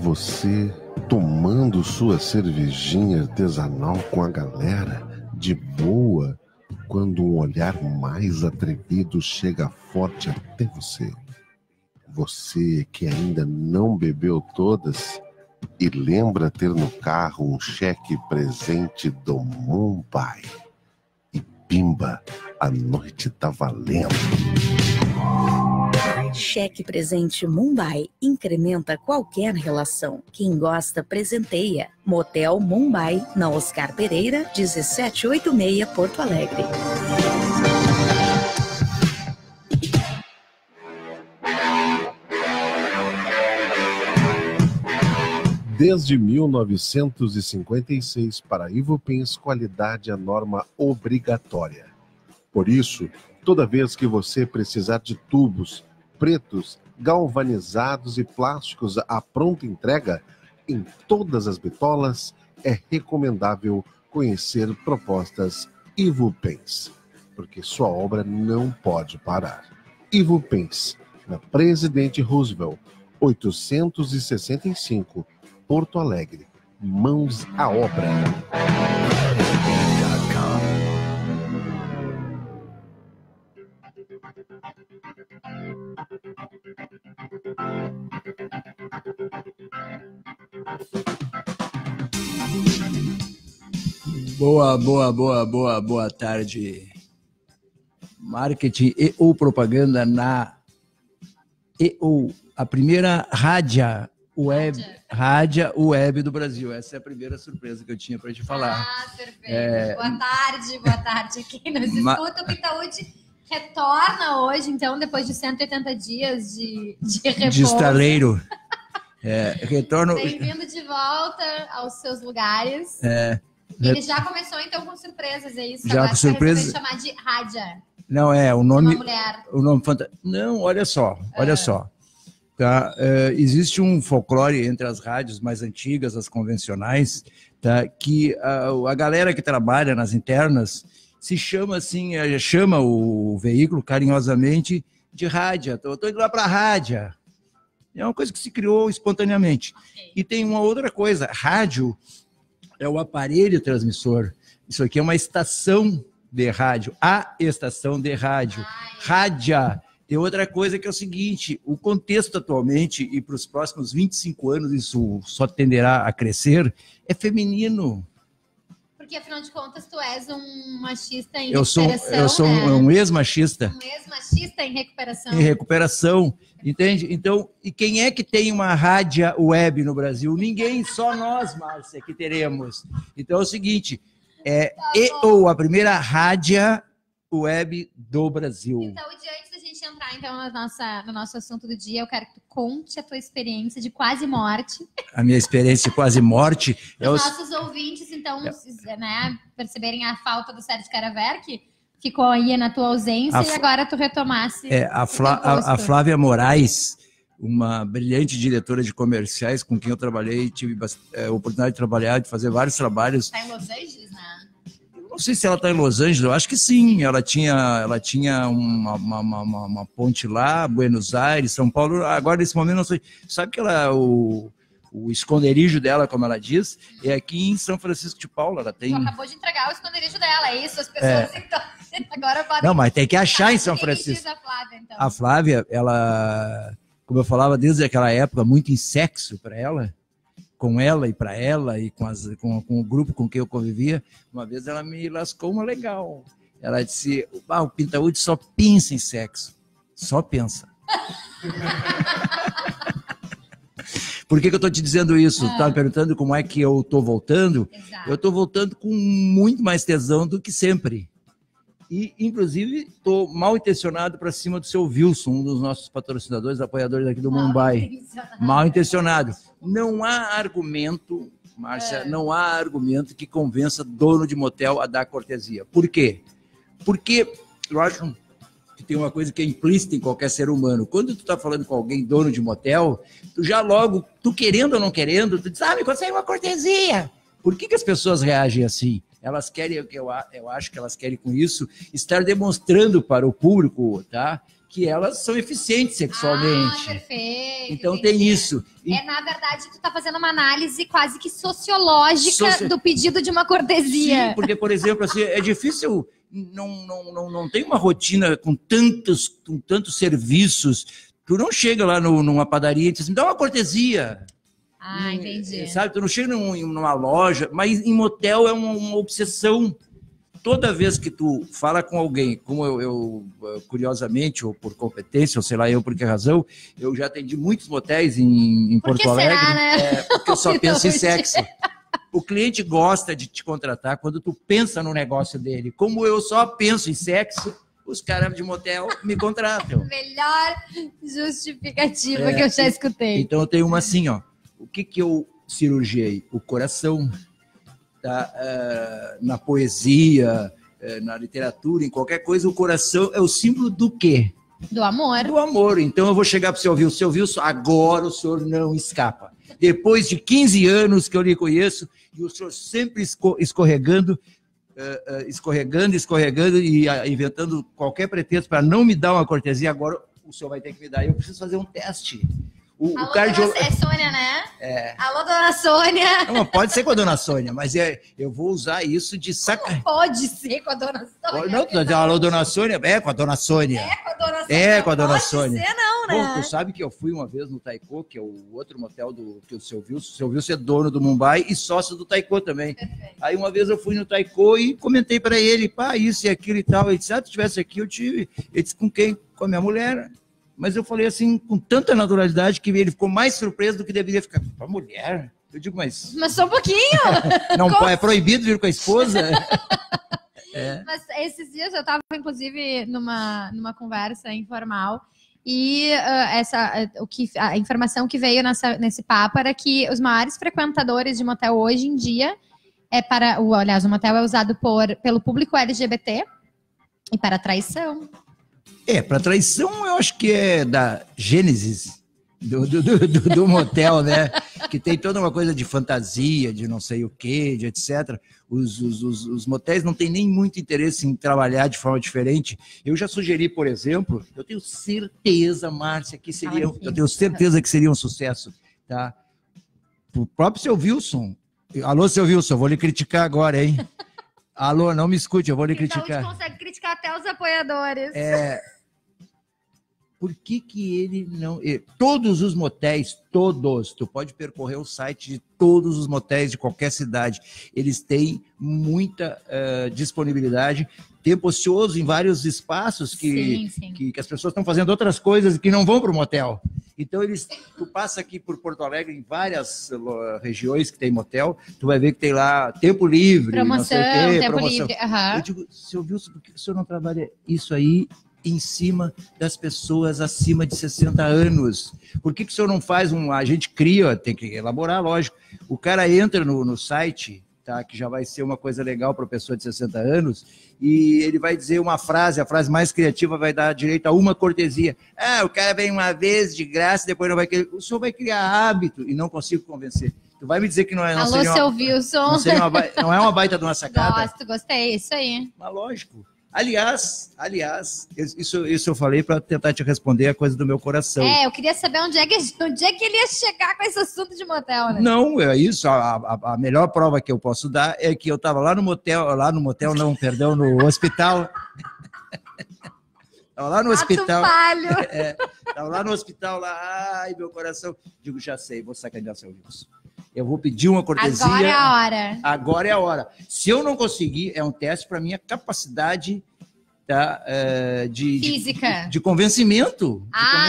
Você tomando sua cervejinha artesanal com a galera, de boa, quando um olhar mais atrevido chega forte até você. Você que ainda não bebeu todas e lembra ter no carro um cheque presente do Mumbai. E pimba, a noite tá valendo. Cheque presente Mumbai incrementa qualquer relação. Quem gosta, presenteia. Motel Mumbai, na Oscar Pereira, 1786, Porto Alegre. Desde 1956, para Ivupins, qualidade é norma obrigatória. Por isso, toda vez que você precisar de tubos pretos, galvanizados e plásticos à pronta entrega, em todas as bitolas, é recomendável conhecer propostas Ivupins, porque sua obra não pode parar. Ivupins, na Presidente Roosevelt, 865, Porto Alegre. Mãos à obra. Boa tarde. Marketing e ou propaganda a primeira rádio web do Brasil. Essa é a primeira surpresa que eu tinha para te falar. Perfeito. Boa tarde. Quem nos escuta, o Pintaúde retorna hoje, então, depois de 180 dias de repouso. De estaleiro. Retorno. Bem-vindo de volta aos seus lugares. Ele já começou, então, com surpresas, é isso? Já com surpresas. Chamar de Rádia. Não, o nome... Uma mulher. O nome fantástico. Não, olha só. Tá? Existe um folclore entre as rádios mais antigas, as convencionais, tá? Que a galera que trabalha nas internas se chama assim, chama o veículo carinhosamente de rádio. Estou indo lá para a rádio. É uma coisa que se criou espontaneamente. Okay. E tem uma outra coisa, rádio é o aparelho transmissor. Isso aqui é uma estação de rádio, a estação de rádio. Rádia. Tem outra coisa que é o seguinte, o contexto atualmente, e para os próximos 25 anos isso só tenderá a crescer, é feminino. Porque, afinal de contas, tu és um machista em recuperação. Eu sou né? um ex-machista. Um ex-machista em recuperação. Em recuperação, entende? Então, e quem é que tem uma rádio web no Brasil? Ninguém, só nós, Márcia, que teremos. Então é o seguinte, ou a primeira rádio web do Brasil. Então, antes da gente entrar então no nosso assunto do dia, eu quero que tu conte a tua experiência de quase morte. A minha experiência de quase morte. Os nossos ouvintes, então, né, perceberem a falta do Sérgio Caraver, que ficou aí na tua ausência e agora tu retomasse. A Flávia Moraes, uma brilhante diretora de comerciais com quem eu trabalhei, tive a oportunidade de trabalhar, de fazer vários trabalhos. Está em Los Angeles, né? Não sei se ela está em Los Angeles, eu acho que sim. Ela tinha uma ponte lá, Buenos Aires, São Paulo. Agora, nesse momento, não sei. Sabe que o esconderijo dela, como ela diz, é aqui em São Francisco de Paula. Ela tem... acabou de entregar o esconderijo dela, é isso? As pessoas então, agora podem... Não, mas tem que achar em São Francisco. Diz a Flávia, então? A Flávia, ela, como eu falava desde aquela época, muito em sexo para ela, com ela e para ela, e com o grupo com quem eu convivia, uma vez ela me lascou uma legal. Ela disse, o Pintaúde só pensa em sexo. Só pensa. Por que eu estou te dizendo isso? Estava me perguntando como é que eu estou voltando. Exato. Eu estou voltando com muito mais tesão do que sempre. E, inclusive, estou mal intencionado para cima do seu Wilson, um dos nossos patrocinadores, apoiadores aqui do Mumbai. Mal intencionado. Não há argumento, Márcia, não há argumento que convença dono de motel a dar cortesia. Por quê? Porque eu acho que tem uma coisa que é implícita em qualquer ser humano. Quando tu está falando com alguém, dono de motel, tu já logo, tu querendo ou não querendo, tu diz, me consegue uma cortesia. Por que as pessoas reagem assim? elas querem, eu acho que elas querem com isso, estar demonstrando para o público, tá? Que elas são eficientes sexualmente. Perfeito. Então entendi. tem isso. Na verdade, tu tá fazendo uma análise quase que sociológica do pedido de uma cortesia. Sim, porque, por exemplo, assim, é difícil, não tem uma rotina com tantos serviços. Tu não chega lá numa padaria e diz assim, me dá uma cortesia. Entendi. Sabe, tu não chega numa loja, mas em motel é uma obsessão. Toda vez que tu fala com alguém, como eu curiosamente, ou por competência, ou sei lá eu por que razão, eu já atendi muitos motéis em Porto Alegre, será, né? Porque eu só penso em sexo. O cliente gosta de te contratar quando tu pensa no negócio dele. Como eu só penso em sexo, os caras de motel me contratam. Melhor justificativa que eu já escutei. Então eu tenho uma assim, ó. O que eu cirurgiei? O coração. Tá? Na poesia, na literatura, em qualquer coisa, o coração é o símbolo do quê? Do amor. Do amor. Então eu vou chegar para o seu Wilson, agora o senhor não escapa. Depois de 15 anos que eu lhe conheço, e o senhor sempre escorregando e inventando qualquer pretexto para não me dar uma cortesia, agora o senhor vai ter que me dar. Eu preciso fazer um teste. Alô, é Sônia, né? É. Alô, dona Sônia. Não, pode ser com a dona Sônia, mas eu vou usar isso de sacanagem. Pode ser com a dona Sônia. Não, alô, dona Sônia? É com a dona Sônia. É com a dona Sônia. É com a dona pode Sônia. Ser, não, né? Bom, tu sabe que eu fui uma vez no Taiko, que é o outro motel que o seu Wilson é dono do Mumbai e sócio do Taiko também. Perfeito. Aí uma vez eu fui no Taiko e comentei para ele, isso e aquilo e tal. Ele disse, se tu tivesse aqui, eu tive. Ele disse, com quem? Com a minha mulher. Mas eu falei assim, com tanta naturalidade, que ele ficou mais surpreso do que deveria ficar. Com a mulher? Eu digo, mas só um pouquinho. Não é proibido vir com a esposa? Mas esses dias eu estava, inclusive, numa conversa informal, e a informação que veio nesse papo era que os maiores frequentadores de motel hoje em dia aliás, o motel é usado pelo público LGBT e para traição. Para traição, eu acho que é da gênesis do motel, né? Que tem toda uma coisa de fantasia, de não sei o quê, de etc. Os motéis não têm nem muito interesse em trabalhar de forma diferente. Eu já sugeri, por exemplo, eu tenho certeza, Márcia, eu tenho certeza que seria um sucesso, tá? O próprio seu Wilson. Alô, seu Wilson, vou lhe criticar agora, hein? Alô, não me escute, eu vou lhe criticar. Então, a gente consegue criticar até os apoiadores. Por que ele não... Todos os motéis, tu pode percorrer o site de todos os motéis de qualquer cidade. Eles têm muita disponibilidade, tempo ocioso em vários espaços que as pessoas estão fazendo outras coisas e que não vão para o motel. Então, tu passa aqui por Porto Alegre, em várias regiões que tem motel, tu vai ver que tem lá tempo livre, promoção, não sei o quê, tempo livre. Uhum. Eu digo, seu Wilson, por que o senhor não trabalha isso aí em cima das pessoas acima de 60 anos? Por que o senhor não faz a gente cria, tem que elaborar, lógico. O cara entra no site, tá, que já vai ser uma coisa legal para a pessoa de 60 anos, e ele vai dizer uma frase, a frase mais criativa vai dar direito a uma cortesia. O cara vem uma vez de graça, depois não vai querer. O senhor vai criar hábito e não consigo convencer. Tu vai me dizer que não é... Alô, seu Wilson. Não é uma baita de uma sacada? Gostei, isso aí. Mas lógico. Aliás, isso eu falei para tentar te responder a coisa do meu coração. Eu queria saber onde é que ele ia chegar com esse assunto de motel, né? Não, é isso. A melhor prova que eu posso dar é que eu estava lá no hospital. Estava lá no hospital. Estava lá no hospital, ai, meu coração. Digo, já sei, vou sacanear seu Wilson. Eu vou pedir uma cortesia. Agora é a hora. Agora é a hora. Se eu não conseguir, é um teste para minha capacidade, tá, física. De convencimento.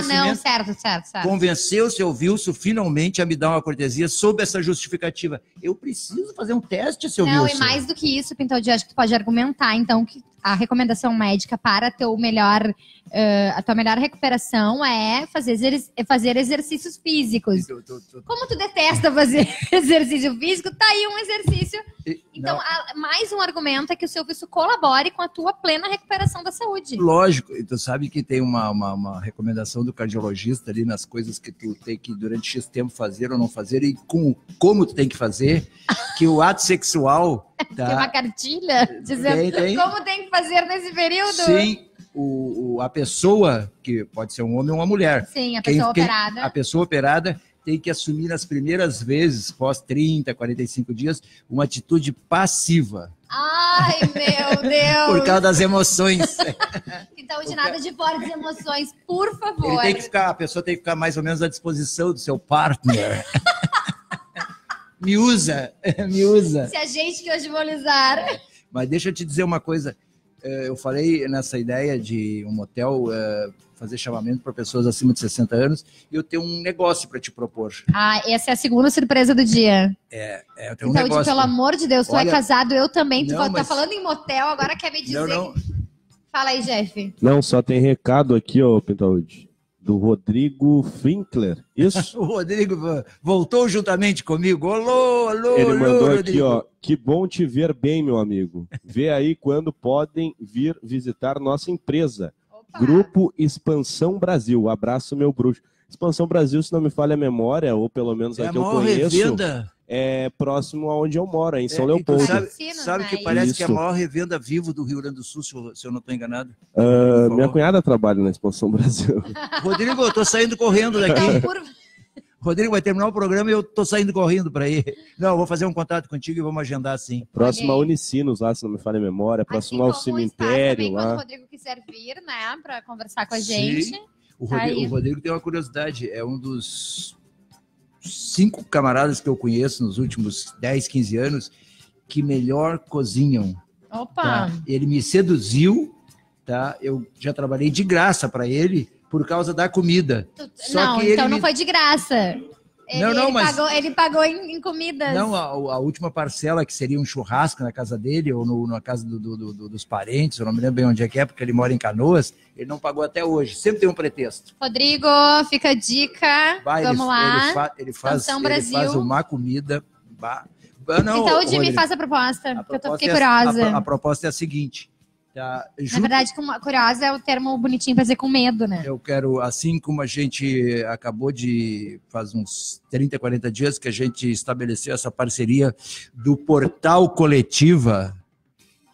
Não, certo. Convencer o seu Wilson finalmente a me dar uma cortesia sob essa justificativa. Eu preciso fazer um teste, seu Wilson. Não, e mais do que isso, Pinto, acho que tu pode argumentar, então, que a recomendação médica para a tua melhor recuperação é fazer exercícios físicos. Como tu detesta fazer exercício físico, tá aí um exercício. Então, mais um argumento é que o seu Wilson colabore com a tua plena recuperação da saúde. Lógico, e tu sabe que tem uma recomendação do cardiologista ali nas coisas que tu tem que durante X tempo fazer ou não fazer e como tu tem que fazer, que o ato sexual Tá. Tem uma cartilha dizendo Tem. como tem que fazer nesse período? Sim, a pessoa, que pode ser um homem ou uma mulher. Sim, a pessoa operada. A pessoa operada tem que assumir nas primeiras vezes, pós 30, 45 dias, uma atitude passiva. Ai, meu Deus! Por causa das emoções. Então, de nada de fortes emoções, por favor. A pessoa tem que ficar mais ou menos à disposição do seu partner. Me usa. Se a gente que hoje vou usar. Mas deixa eu te dizer uma coisa. Eu falei nessa ideia de um motel fazer chamamento para pessoas acima de 60 anos e eu tenho um negócio para te propor. Ah, essa é a segunda surpresa do dia. Eu tenho um então, negócio. Pelo amor de Deus, tu é casado, eu também. Tu tá falando em motel, agora quer me dizer... Não. Fala aí, Jeff. Não, só tem recado aqui, ó, Pintaúde, do Rodrigo Finkler. Isso? O Rodrigo voltou juntamente comigo. Alô, Ele mandou Rodrigo. aqui, ó. Que bom te ver bem, meu amigo. Vê aí quando podem vir visitar nossa empresa. Opa. Grupo Expansão Brasil. Abraço, meu bruxo. Expansão Brasil, se não me falha a memória, ou pelo menos a que eu conheço, revenda. É próximo aonde eu moro, em São Leopoldo. Sabe que parece que é a maior revenda vivo do Rio Grande do Sul, se eu não estou enganado. Minha cunhada trabalha na Expansão Brasil. Rodrigo, eu estou saindo correndo daqui. Rodrigo vai terminar o programa e eu estou saindo correndo para ir. Não, eu vou fazer um contato contigo e vamos agendar sim. Próximo a Unicinos, lá, se não me falha a memória. Próximo ao cemitério também, lá. quando o Rodrigo quiser vir, né, para conversar com a gente. Sim. O Rodrigo tem uma curiosidade. É um dos 5 camaradas que eu conheço nos últimos 10, 15 anos que melhor cozinham. Opa! Tá? Ele me seduziu, tá? Eu já trabalhei de graça para ele por causa da comida. Não foi de graça. Ele pagou em comidas. Não, a última parcela, que seria um churrasco na casa dele, ou na casa dos parentes, eu não me lembro bem onde é, porque ele mora em Canoas, ele não pagou até hoje. Sempre tem um pretexto. Rodrigo, fica a dica. Vamos lá. Ele faz uma comida. Não, então, o Jimmy faz a proposta, porque eu fiquei curiosa. A proposta é a seguinte. Tá, na verdade, curiosa é o termo bonitinho para dizer com medo, né? Eu quero, assim como a gente acabou faz uns 30, 40 dias que a gente estabeleceu essa parceria do Portal Coletiva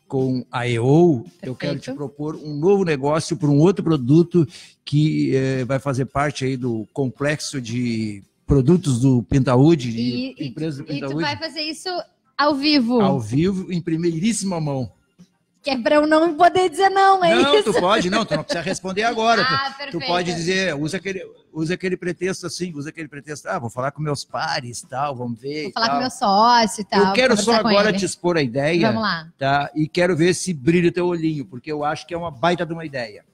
com a EO, eu quero te propor um novo negócio para um outro produto que vai fazer parte aí do complexo de produtos do Pintaúde, empresa do Pintaúde. E tu vai fazer isso ao vivo? Ao vivo, em primeiríssima mão. Que é para eu não poder dizer não, é não, isso? Tu não precisa responder agora. Perfeito. Tu pode dizer, usa aquele pretexto assim, vou falar com meus pares, tal, vamos ver. Vou falar com meu sócio e tal. Eu quero só agora te expor a ideia. Vamos lá. Tá? E quero ver se brilha o teu olhinho, porque eu acho que é uma baita de uma ideia.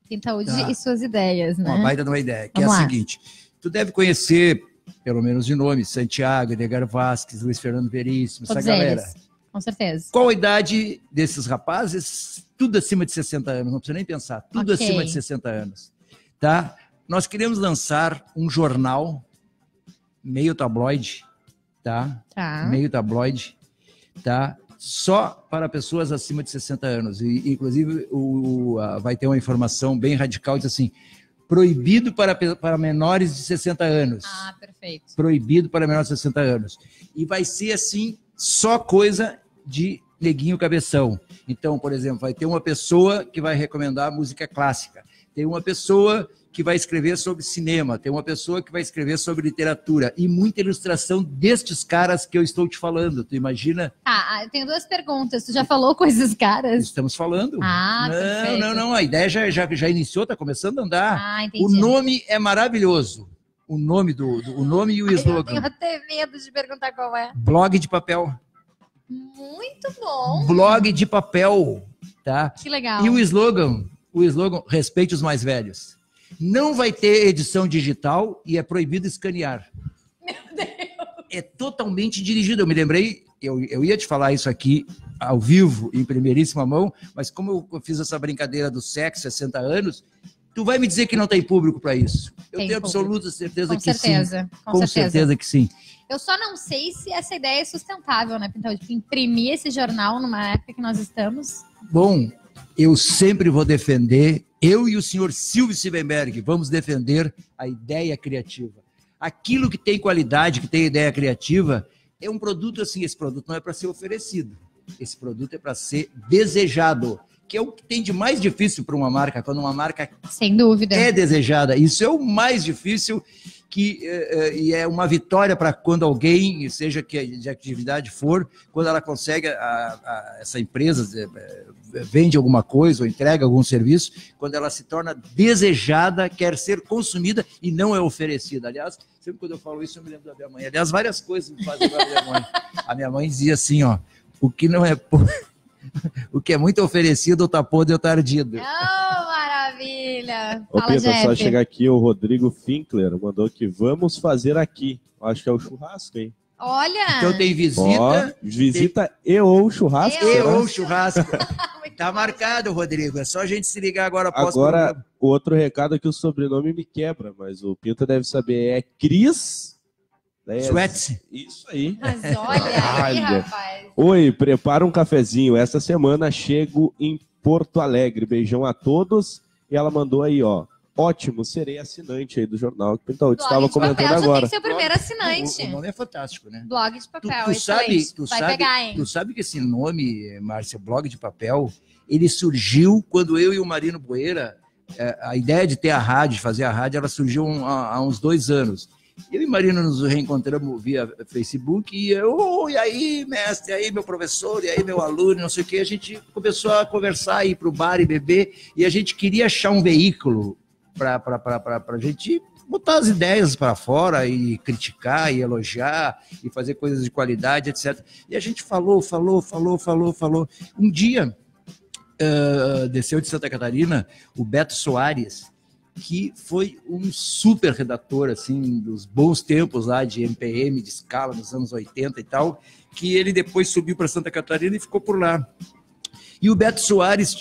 Pintaúde e suas ideias, né? Uma baita de uma ideia, que é a seguinte. Tu deve conhecer, pelo menos de nome, Santiago, Edgar Vasquez, Luiz Fernando Veríssimo, essa galera. Com certeza. Qual a idade desses rapazes? Tudo acima de 60 anos, não precisa nem pensar. Tudo acima de 60 anos. Tá? Nós queremos lançar um jornal meio tabloide, tá? Meio tabloide, tá? Só para pessoas acima de 60 anos. E, inclusive, vai ter uma informação bem radical, diz assim, proibido para menores de 60 anos. Ah, perfeito. Proibido para menores de 60 anos. E vai ser assim, só coisa de neguinho cabeção. Então, por exemplo, vai ter uma pessoa que vai recomendar música clássica, tem uma pessoa que vai escrever sobre cinema, tem uma pessoa que vai escrever sobre literatura e muita ilustração destes caras que eu estou te falando. Tu imagina? Eu tenho 2 perguntas. Tu já falou com esses caras? Estamos falando. Perfeito. Não. A ideia já iniciou, está começando a andar. Entendi. O nome é maravilhoso. O nome e o slogan. Eu tenho até medo de perguntar qual é. Blog de papel. Muito bom. Blog de papel, tá? Que legal. E o slogan, respeite os mais velhos. Não vai ter edição digital e é proibido escanear. Meu Deus. É totalmente dirigido. Eu me lembrei, eu ia te falar isso aqui ao vivo, em primeiríssima mão, mas como eu fiz essa brincadeira do sexo, 60 anos, tu vai me dizer que não tem público para isso? Eu tenho absoluta certeza que sim. Com certeza que sim. Eu só não sei se essa ideia é sustentável, né, Pintaúde? De imprimir esse jornal numa época que nós estamos. Bom, eu sempre vou defender, eu e o senhor Silvio Siebenberg, vamos defender a ideia criativa. Aquilo que tem qualidade, que tem ideia criativa, é um produto assim, esse produto não é para ser oferecido. Esse produto é para ser desejado, que é o que tem de mais difícil para uma marca, quando uma marca sem dúvida é desejada. Isso é o mais difícil, e é uma vitória para quando alguém, seja que de atividade for, quando ela consegue, essa empresa vende alguma coisa ou entrega algum serviço, quando ela se torna desejada, quer ser consumida e não é oferecida. Aliás, sempre quando eu falo isso, eu me lembro da minha mãe. Aliás, várias coisas me fazem lembrar da minha mãe. A minha mãe dizia assim, ó, o que não é... O que é muito oferecido, está podre ou está ardido. Oh, maravilha! Ô, Fala, Pinta, só Jeff. chegar aqui, o Rodrigo Finkler mandou que vamos fazer aqui. Acho que é o churrasco, hein? Olha! Então tem visita. Ó, visita e ou churrasco. E será? ou churrasco. Tá marcado, Rodrigo. É só a gente se ligar agora após Agora, o outro recado é que o sobrenome me quebra, mas o Pinta deve saber. É Cris... Sweats. Isso aí. Mas olha aí, Olha. rapaz. Oi, prepara um cafezinho. Esta semana chego em Porto Alegre. Beijão a todos. E ela mandou aí, ó. Ótimo, serei assinante aí do jornal que o Pinta Blog estava de comentando papel, agora. Você tem que ser o primeiro assinante. O nome é fantástico, né? Blog de papel, Tu excelente. sabe, Vai pegar, hein? tu sabe que esse nome, Márcia, Blog de Papel, ele surgiu quando eu e o Marino Boeira, a ideia de ter a rádio, de fazer a rádio, ela surgiu há uns 2 anos. Eu e Marino nos reencontramos via Facebook e e aí, mestre, e aí, meu professor, e aí, meu aluno, não sei o que. A gente começou a conversar, ir para o bar e beber, e a gente queria achar um veículo para a gente botar as ideias para fora e criticar e elogiar e fazer coisas de qualidade, etc. E a gente falou. Um dia, desceu de Santa Catarina o Beto Soares, que foi um super redator, assim, dos bons tempos lá de MPM, de escala, nos anos 80 e tal, que ele depois subiu para Santa Catarina e ficou por lá. E o Beto Soares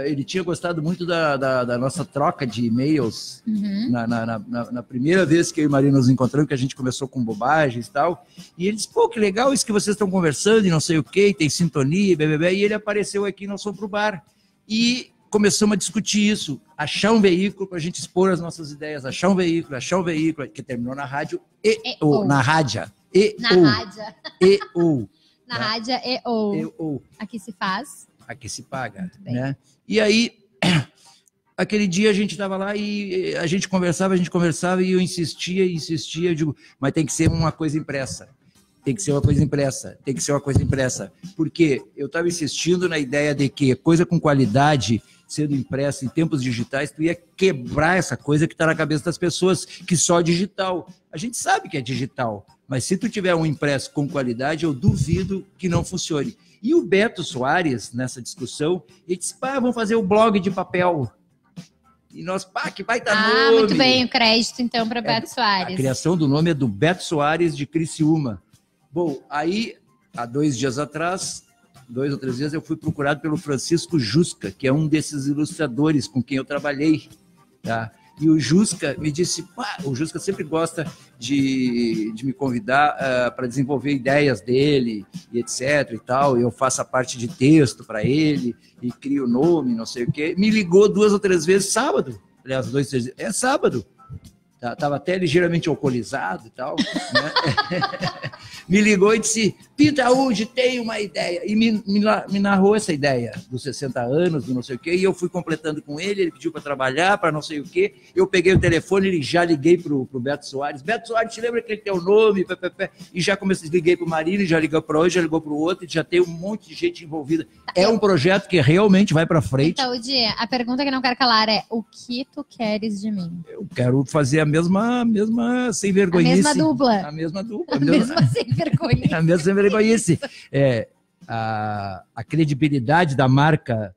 ele tinha gostado muito da nossa troca de e-mails na primeira vez que eu e o Marino nos encontramos, que a gente começou com bobagens e tal. E ele disse, pô, que legal isso que vocês estão conversando e não sei o quê, tem sintonia, bebê. E ele apareceu aqui, nós fomos pro bar. E começamos a discutir isso, achar um veículo para a gente expor as nossas ideias, achar um veículo, que terminou na rádio na rádia. Na rádio E.O. Aqui se faz. Aqui se paga, né? E aí, aquele dia a gente estava lá e a gente conversava e eu insistia, eu digo, mas tem que ser uma coisa impressa. Tem que ser uma coisa impressa. Porque eu estava insistindo na ideia de que coisa com qualidade, sendo impressa em tempos digitais, tu ia quebrar essa coisa que está na cabeça das pessoas, que só digital. A gente sabe que é digital, mas se tu tiver um impresso com qualidade, eu duvido que não funcione. E o Beto Soares, nessa discussão, ele disse, vamos fazer o blog de papel. E nós, que vai estar nome. Muito bem, o crédito então para Beto Soares. A criação do nome é do Beto Soares de Criciúma. Bom, aí, há 2 dias atrás, 2 ou 3 dias, eu fui procurado pelo Francisco Jusca, que é um desses ilustradores com quem eu trabalhei, tá? E o Jusca me disse, o Jusca sempre gosta de me convidar para desenvolver ideias dele, e etc e tal, e eu faço a parte de texto para ele, e crio o nome, não sei o quê. Me ligou 2 ou 3 vezes sábado, aliás, 2, 3 dias, sábado. Estava até ligeiramente alcoolizado e tal, né? Me ligou e disse, Pinta, hoje tem uma ideia. E me narrou essa ideia dos 60 anos, do não sei o quê, e eu fui completando com ele, ele pediu para trabalhar, para não sei o quê. Eu peguei o telefone e já liguei para o Beto Soares. Beto Soares, te lembra que ele tem o nome? E já comecei, liguei para o Marino, já ligou para hoje, já ligou para o outro, e já tem um monte de gente envolvida. É um projeto que realmente vai para frente. Então, Di, a pergunta que não quero calar é, o que tu queres de mim? Eu quero fazer a mesma sem vergonhice. A mesma dupla. A mesma dupla. A mesma sem vergonhice. A mesma sem vergonhice. A credibilidade da marca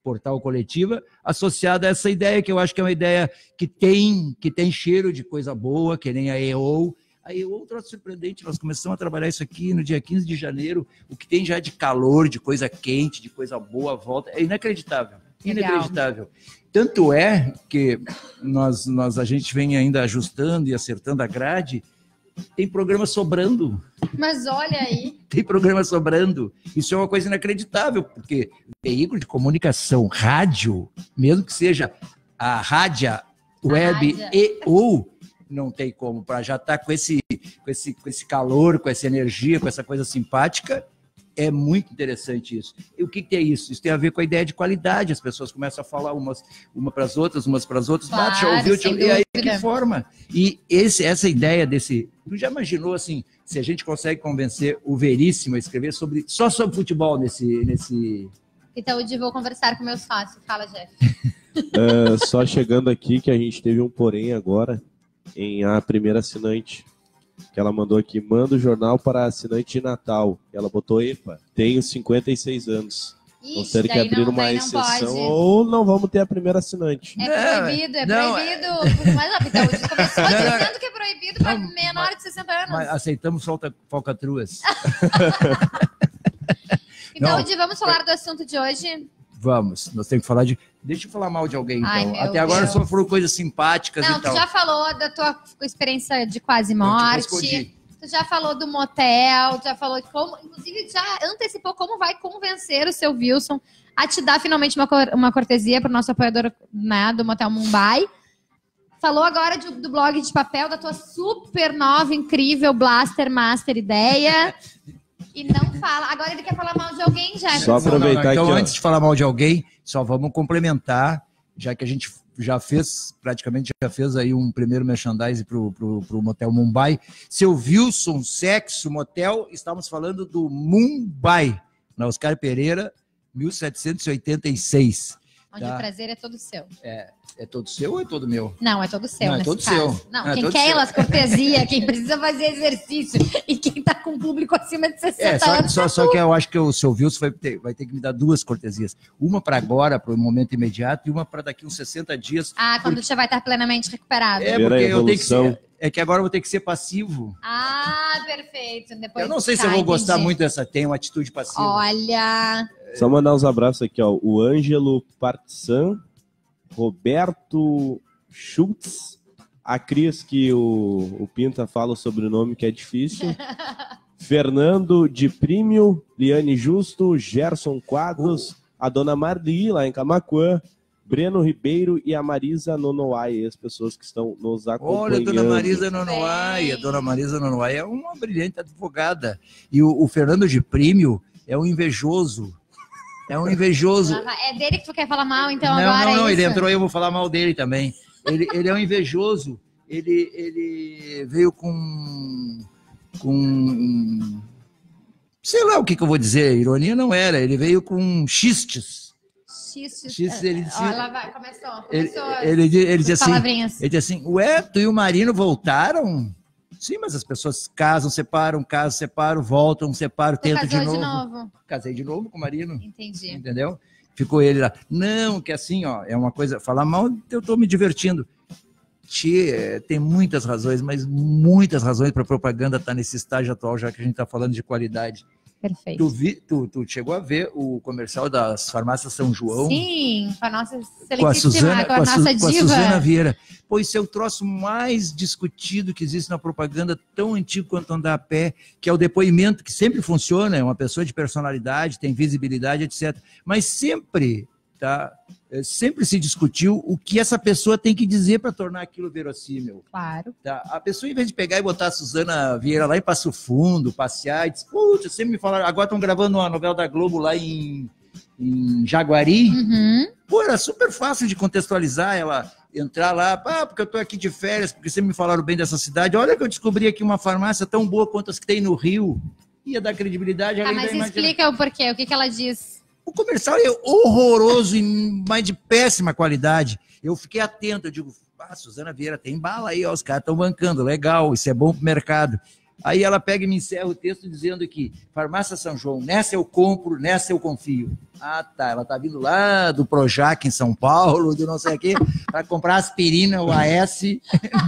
Portal Coletiva associada a essa ideia, que eu acho que é uma ideia que tem cheiro de coisa boa, que nem a EO. A EO é um troço surpreendente, nós começamos a trabalhar isso aqui no dia 15 de janeiro, o que tem já de calor, de coisa quente, de coisa boa, volta, é inacreditável. Inacreditável. Tanto é que a gente vem ainda ajustando e acertando a grade, tem programa sobrando. Mas olha aí. Tem programa sobrando. Isso é uma coisa inacreditável, porque veículo de comunicação, rádio, mesmo que seja a rádio, web ou não tem como, para já estar com esse calor, com essa energia, com essa coisa simpática, É muito interessante isso. E o que é isso? Isso tem a ver com a ideia de qualidade. As pessoas começam a falar uma para as outras, Claro, já ouviu, sem e aí dúvida. que forma. E essa ideia desse... Tu já imaginou, assim, se a gente consegue convencer o Veríssimo a escrever só sobre futebol nesse... Então, eu vou conversar com meus sócios. Fala, Jeff. Só chegando aqui que a gente teve um porém agora em a primeira assinante. Que ela mandou aqui, manda o jornal para assinante de Natal. Ela botou, epa, tenho 56 anos. Vamos ter que abrir uma exceção ou não vamos ter a primeira assinante. É proibido. Mas então, começou dizendo que é proibido para menor de 60 anos. Mas aceitamos falcatruas. Então, Não. vamos falar do assunto de hoje. Vamos, nós temos que falar de... Deixa eu falar mal de alguém, então. Ai, meu Até agora Deus. só foram coisas simpáticas Não, e tal. tu já falou da tua experiência de quase Eu te morte. respondi. Tu já falou do motel, já falou como, inclusive já antecipou como vai convencer o seu Wilson a te dar finalmente uma cortesia para o nosso apoiador, né, do Motel Mumbai. Falou agora do blog de papel, da tua super nova, incrível Blaster Master ideia. E não fala. Agora ele quer falar mal de alguém, Jefferson. Só aproveitar Então, aqui, ó. antes de falar mal de alguém, só vamos complementar, já que a gente praticamente já fez aí um primeiro merchandise pro Motel Mumbai. Seu Wilson, sexo, motel, estamos falando do Mumbai, na Oscar Pereira, 1786. Onde Tá. o prazer é todo seu. É todo seu ou é todo meu? Não, é todo seu Não, é nesse todo caso. seu. Não, É quem todo quer seu. elas cortesia, quem precisa fazer exercício e quem tá com público acima de 60 anos. Só que eu acho que o seu Wilson vai ter que me dar duas cortesias. Uma para agora, para o momento imediato, e uma para daqui uns 60 dias. Ah, quando você vai estar plenamente recuperado. É, Primeira porque eu tenho que evolução. ser... É que agora eu vou ter que ser passivo. Ah, perfeito. Depois Eu não sei se tá, eu vou gostar entendi. muito dessa. Tem uma atitude passiva. Olha, Só mandar uns abraços aqui, ó. O Ângelo Partsan, Roberto Schultz, a Cris, que o Pinta fala o sobrenome que é difícil, Fernando de Prímio, Liane Justo, Gerson Quadros, a dona Marli, lá em Camaquã, Breno Ribeiro e a Marisa Nonoai, as pessoas que estão nos acompanhando. Olha, a dona Marisa Nonoai. A dona Marisa Nonoai é uma brilhante advogada. E o Fernando de Prímio é um invejoso. É um invejoso. é dele que tu quer falar mal, então Não, agora não, é ele isso? entrou e eu vou falar mal dele também. Ele é um invejoso. Ele veio com sei lá o que eu vou dizer, ironia não era. Ele veio com xistes. Xistes, ele disse- Ó, lá vai, começou. Ele dizia as assim, palavrinhas. ele dizia assim, ué, tu e o Marino voltaram? Sim, mas as pessoas casam, separam, voltam, separam, Tu tentam casou de novo. Casei de novo com o Marino. Entendi. Entendeu? Ficou ele lá. Não, que assim, ó, é uma coisa, falar mal, eu tô me divertindo. Tem muitas razões, mas muitas razões para a propaganda estar nesse estágio atual, já que a gente está falando de qualidade. Perfeito. Tu chegou a ver o comercial das farmácias São João? Sim, com a nossa Com a excelentíssima, com a nossa com a diva. Suzana Vieira. Pois isso é o troço mais discutido que existe na propaganda, tão antigo quanto andar a pé, que é o depoimento, que sempre funciona, é uma pessoa de personalidade, tem visibilidade, etc. Mas sempre se discutiu o que essa pessoa tem que dizer para tornar aquilo verossímil. Claro. Tá? A pessoa, em vez de pegar e botar a Suzana Vieira lá em Passo Fundo, passear, e diz, putz, sempre me falaram, agora estão gravando uma novela da Globo lá em Jaguari. Uhum. Pô, era super fácil de contextualizar, ela entrar lá, porque eu tô aqui de férias, porque sempre me falaram bem dessa cidade, olha que eu descobri aqui uma farmácia tão boa quanto as que tem no Rio. Ia dar credibilidade. Mas explica o porquê, o que ela diz. O comercial é horroroso, mas de péssima qualidade. Eu fiquei atento, eu digo, Suzana Vieira, tem bala aí, ó, os caras estão bancando, legal, isso é bom pro mercado. Aí ela pega e me encerra o texto dizendo que Farmácia São João, nessa eu compro, nessa eu confio. Ah, tá, ela tá vindo lá do Projac em São Paulo, do não sei o quê, para comprar aspirina, o AS,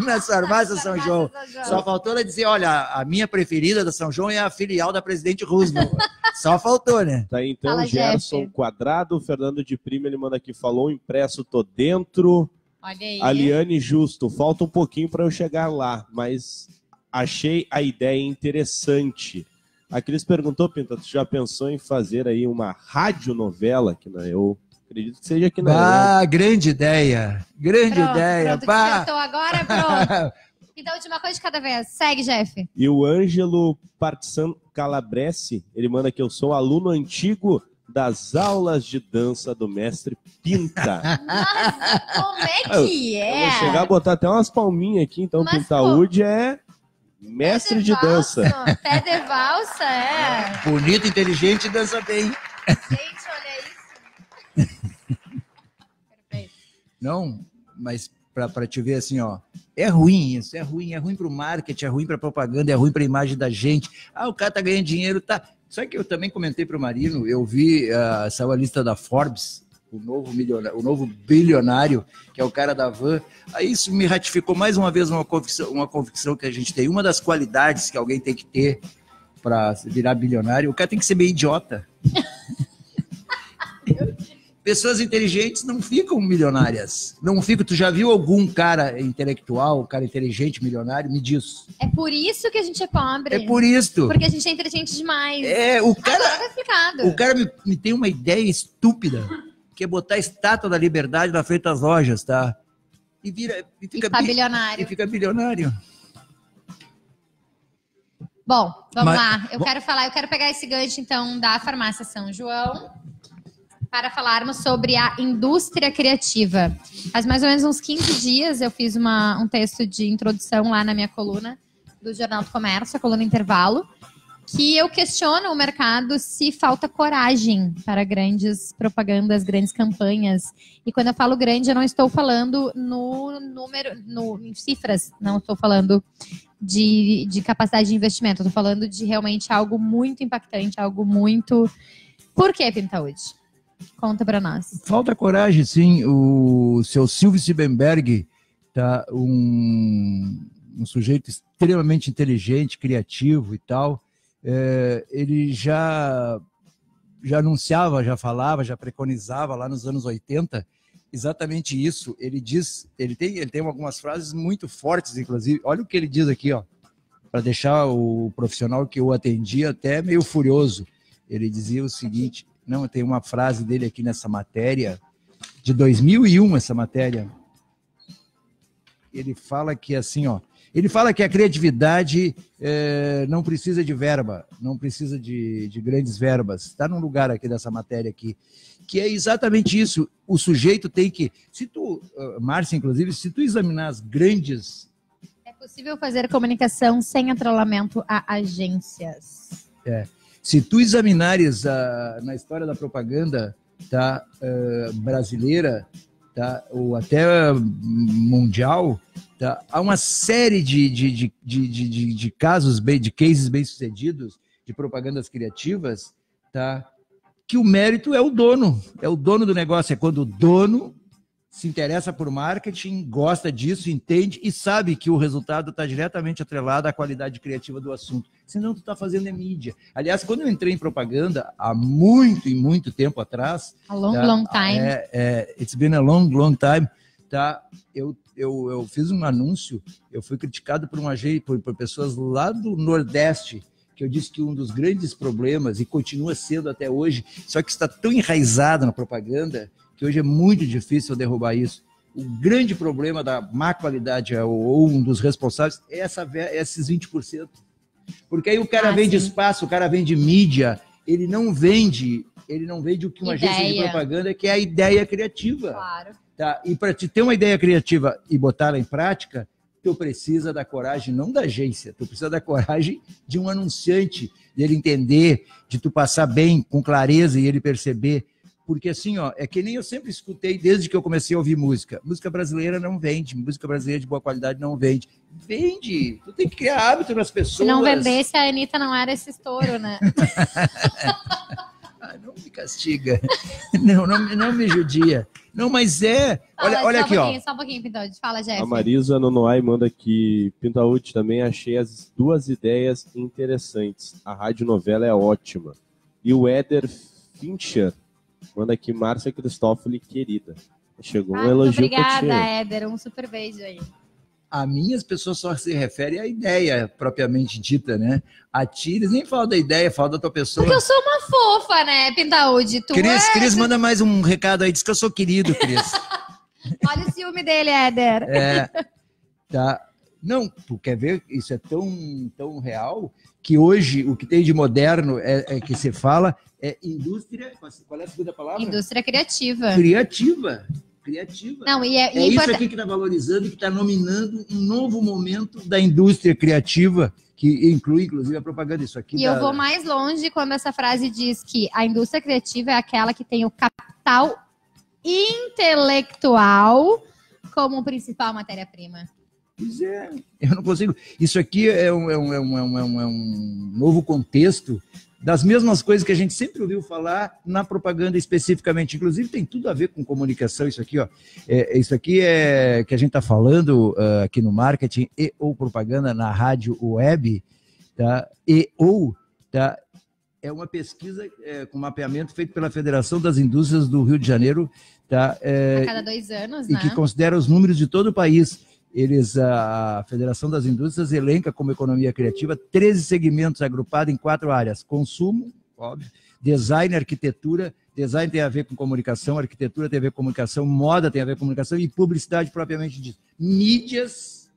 na Farmácia São João. Só faltou ela dizer, olha, a minha preferida da São João é a filial da Presidente Roosevelt. Só faltou, né? Tá aí, então, Fala, Gerson Jeff. Quadrado, Fernando de Prima, ele manda aqui, falou impresso, tô dentro. Olha aí. Aliane Justo, falta um pouquinho para eu chegar lá, mas achei a ideia interessante. A Cris perguntou, Pinta, tu já pensou em fazer aí uma radionovela aqui na Eu? Acredito que seja aqui na Eu. Grande ideia, grande Pronto, ideia. pronto, que acertou agora, pronto. Então, de uma coisa de cada vez. Segue, Jeff. E o Ângelo Partizan Calabrese, ele manda que eu sou aluno antigo das aulas de dança do mestre Pinta. Mas como é que é? Eu vou chegar a botar até umas palminhas aqui, então Mas, Pintaúde é mestre de dança. Pé de valsa, é. Bonito, inteligente e dança bem. Gente, olha isso. Perfeito. Não, mas para te ver assim, ó, é ruim isso, é ruim pro marketing, é ruim pra propaganda, é ruim pra imagem da gente. Ah, o cara tá ganhando dinheiro, tá. Só que eu também comentei pro Marino, eu vi saiu a lista da Forbes, o novo bilionário, que é o cara da van. Aí isso me ratificou mais uma vez uma convicção que a gente tem. Uma das qualidades que alguém tem que ter para virar bilionário, o cara tem que ser bem idiota. Pessoas inteligentes não ficam milionárias. Não ficam. Tu já viu algum cara intelectual, cara inteligente, milionário? Me diz. É por isso que a gente é pobre. É por isso. Porque a gente é inteligente demais. O cara. Agora tá explicado. O cara me tem uma ideia estúpida, que é botar a estátua da liberdade na frente das lojas, tá? E fica bilionário. E fica bilionário. Bom, vamos lá. Eu quero pegar esse gancho, então, da Farmácia São João para falarmos sobre a indústria criativa. Faz mais ou menos uns 15 dias eu fiz um texto de introdução lá na minha coluna do Jornal do Comércio, a coluna Intervalo, que eu questiono o mercado se falta coragem para grandes propagandas, grandes campanhas. E quando eu falo grande, eu não estou falando em cifras, não estou falando de capacidade de investimento, estou falando de realmente algo muito impactante, algo muito... Por que, Pintaúde? Conta para nós. Falta coragem, sim. O seu Silvio Siebenberg, tá, um sujeito extremamente inteligente, criativo e tal. Ele já anunciava, já falava, já preconizava lá nos anos 80 exatamente isso. Ele tem algumas frases muito fortes, inclusive. Olha o que ele diz aqui, ó, para deixar o profissional que eu atendi até meio furioso. Ele dizia o seguinte... Não, tem uma frase dele aqui nessa matéria, de 2001, essa matéria. Ele fala que assim, ó, ele fala que a criatividade não precisa de verba, não precisa de grandes verbas. Está num lugar aqui dessa matéria aqui, que é exatamente isso. O sujeito tem que, Márcia, inclusive, se tu examinar as grandes... É possível fazer comunicação sem atrelamento a agências. Se tu examinares na história da propaganda, tá, brasileira, tá, ou até mundial, tá, há uma série de casos, de cases bem-sucedidos, de propagandas criativas, tá, que o mérito é o dono do negócio. É quando o dono se interessa por marketing, gosta disso, entende e sabe que o resultado está diretamente atrelado à qualidade criativa do assunto. Senão tu está fazendo mídia. Aliás, quando eu entrei em propaganda, há muito tempo atrás... A long time. It's been a long time. Tá? Eu fiz um anúncio, eu fui criticado por pessoas lá do Nordeste, que eu disse que um dos grandes problemas, e continua sendo até hoje, só que está tão enraizado na propaganda, que hoje é muito difícil derrubar isso. O grande problema da má qualidade, ou um dos responsáveis, é esses 20%. Porque aí o cara vende espaço, o cara vende mídia, ele não vende o que uma agência de propaganda, que é a ideia criativa. Claro. Tá? E para te ter uma ideia criativa e botá-la em prática, tu precisa da coragem, não da agência, tu precisa da coragem de um anunciante, dele entender, de tu passar bem, com clareza e ele perceber. Porque assim, ó, é que nem eu sempre escutei desde que eu comecei a ouvir música. Música brasileira não vende, música brasileira de boa qualidade não vende. Vende! Tu tem que criar hábito nas pessoas. Se não vendesse, a Anitta não era esse estouro, né? Não me castiga. Não me judia. Não, mas olha aqui, ó. Só um pouquinho, Pintaúde. Fala, Jeff. A Marisa Nonoai manda aqui, Pintaúde, também achei as duas ideias interessantes. A radionovela é ótima. E o Éder Fincher manda aqui, Márcia Cristófoli, querida. Chegou um elogio pra ti. Obrigada, Éder. Um super beijo aí. A mim, as pessoas só se referem à ideia propriamente dita, né? A ti, eles nem falam da ideia, falam da tua pessoa. Porque eu sou uma fofa, né, Pintaúde? Cris, manda mais um recado aí, diz que eu sou querido, Cris. Olha o ciúme dele, Éder. Tá. Não, tu quer ver? Isso é tão real que hoje o que tem de moderno é que se fala é indústria. Qual é a segunda palavra? Indústria criativa. Criativa. Não, É isso aqui que está valorizando, que está nominando um novo momento da indústria criativa, que inclui, inclusive, a propaganda. Isso aqui. E eu vou mais longe quando essa frase diz que a indústria criativa é aquela que tem o capital intelectual como principal matéria-prima. Pois é, eu não consigo. Isso aqui é um novo contexto das mesmas coisas que a gente sempre ouviu falar na propaganda especificamente. Inclusive tem tudo a ver com comunicação. Isso aqui, ó, isso aqui é que a gente está falando aqui no marketing e ou propaganda na rádio web, tá? Tá? É uma pesquisa com mapeamento feito pela Federação das Indústrias do Rio de Janeiro, tá? A cada 2 anos, e né? que considera os números de todo o país. A Federação das Indústrias elenca como economia criativa 13 segmentos agrupados em 4 áreas: consumo, óbvio, design, arquitetura. Design tem a ver com comunicação, arquitetura tem a ver com comunicação, moda tem a ver com comunicação e publicidade propriamente dita. Mídias,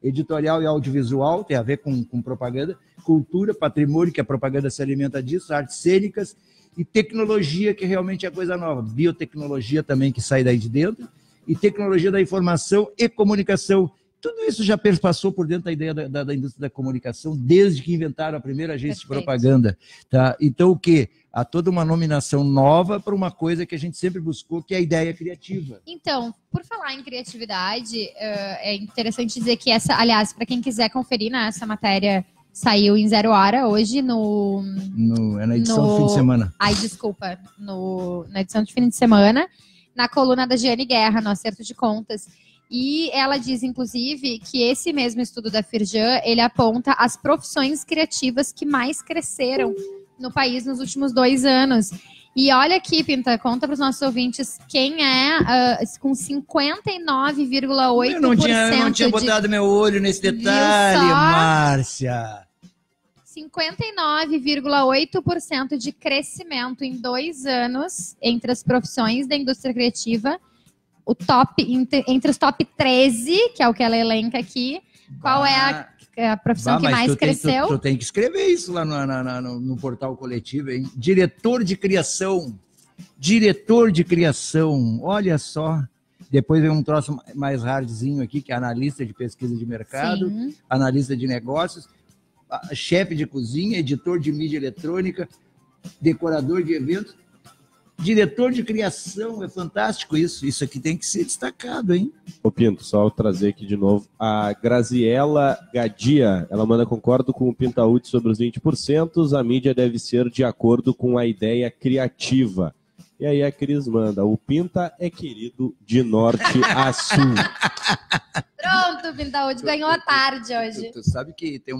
editorial e audiovisual tem a ver com propaganda, cultura, patrimônio, que a propaganda se alimenta disso, artes cênicas e tecnologia, que realmente é coisa nova, biotecnologia também, que sai daí de dentro, e tecnologia da informação e comunicação. Tudo isso já perpassou por dentro da ideia da indústria da comunicação, desde que inventaram a primeira agência de propaganda. Tá? Então, o quê? Há toda uma nominação nova para uma coisa que a gente sempre buscou, que é a ideia criativa. Então, por falar em criatividade, é interessante dizer que essa, aliás, para quem quiser conferir, né, essa matéria saiu em 0 hora hoje na edição do fim de semana. Ai, desculpa. Na edição de fim de semana, na coluna da Giane Guerra, no Acerto de Contas. E ela diz, inclusive, que esse mesmo estudo da Firjan, ele aponta as profissões criativas que mais cresceram no país nos últimos 2 anos. E olha aqui, Pinta, conta para os nossos ouvintes quem é com 59,8%. Eu não tinha botado meu olho nesse detalhe, Márcia. 59,8% de crescimento em 2 anos entre as profissões da indústria criativa. O top, entre os top 13, que é o que ela elenca aqui, qual é a profissão que mais cresceu? Tu tem que escrever isso lá no portal coletivo, hein? Diretor de criação, olha só. Depois vem um troço mais hardzinho aqui, que é analista de pesquisa de mercado, sim, analista de negócios, chefe de cozinha, editor de mídia eletrônica, decorador de eventos, diretor de criação. É fantástico isso. Isso aqui tem que ser destacado, hein? Ô Pinto, só trazer aqui de novo. A Graziella Gadia, ela manda: concordo com o Pintaúd sobre os 20%, a mídia deve ser de acordo com a ideia criativa. E aí a Cris manda: o Pinta é querido de norte a sul. Pronto, Pintaúd ganhou a tarde hoje. Tu sabe que tem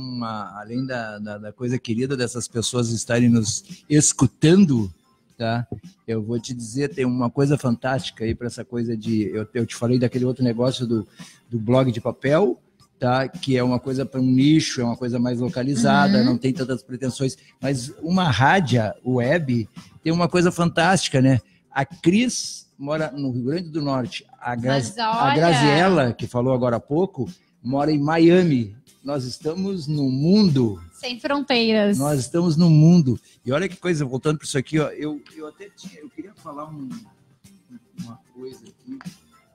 além da coisa querida dessas pessoas estarem nos escutando, tá? Eu vou te dizer, tem uma coisa fantástica aí para essa coisa de... Eu te falei daquele outro negócio do blog de papel, tá? Que é uma coisa para um nicho, é uma coisa mais localizada, não tem tantas pretensões. Mas uma rádio web tem uma coisa fantástica, né? A Cris mora no Rio Grande do Norte. A Graziella, que falou agora há pouco, mora em Miami. Nós estamos no mundo... Sem fronteiras. Nós estamos no mundo. E olha que coisa, voltando para isso aqui, ó, eu queria falar uma coisa aqui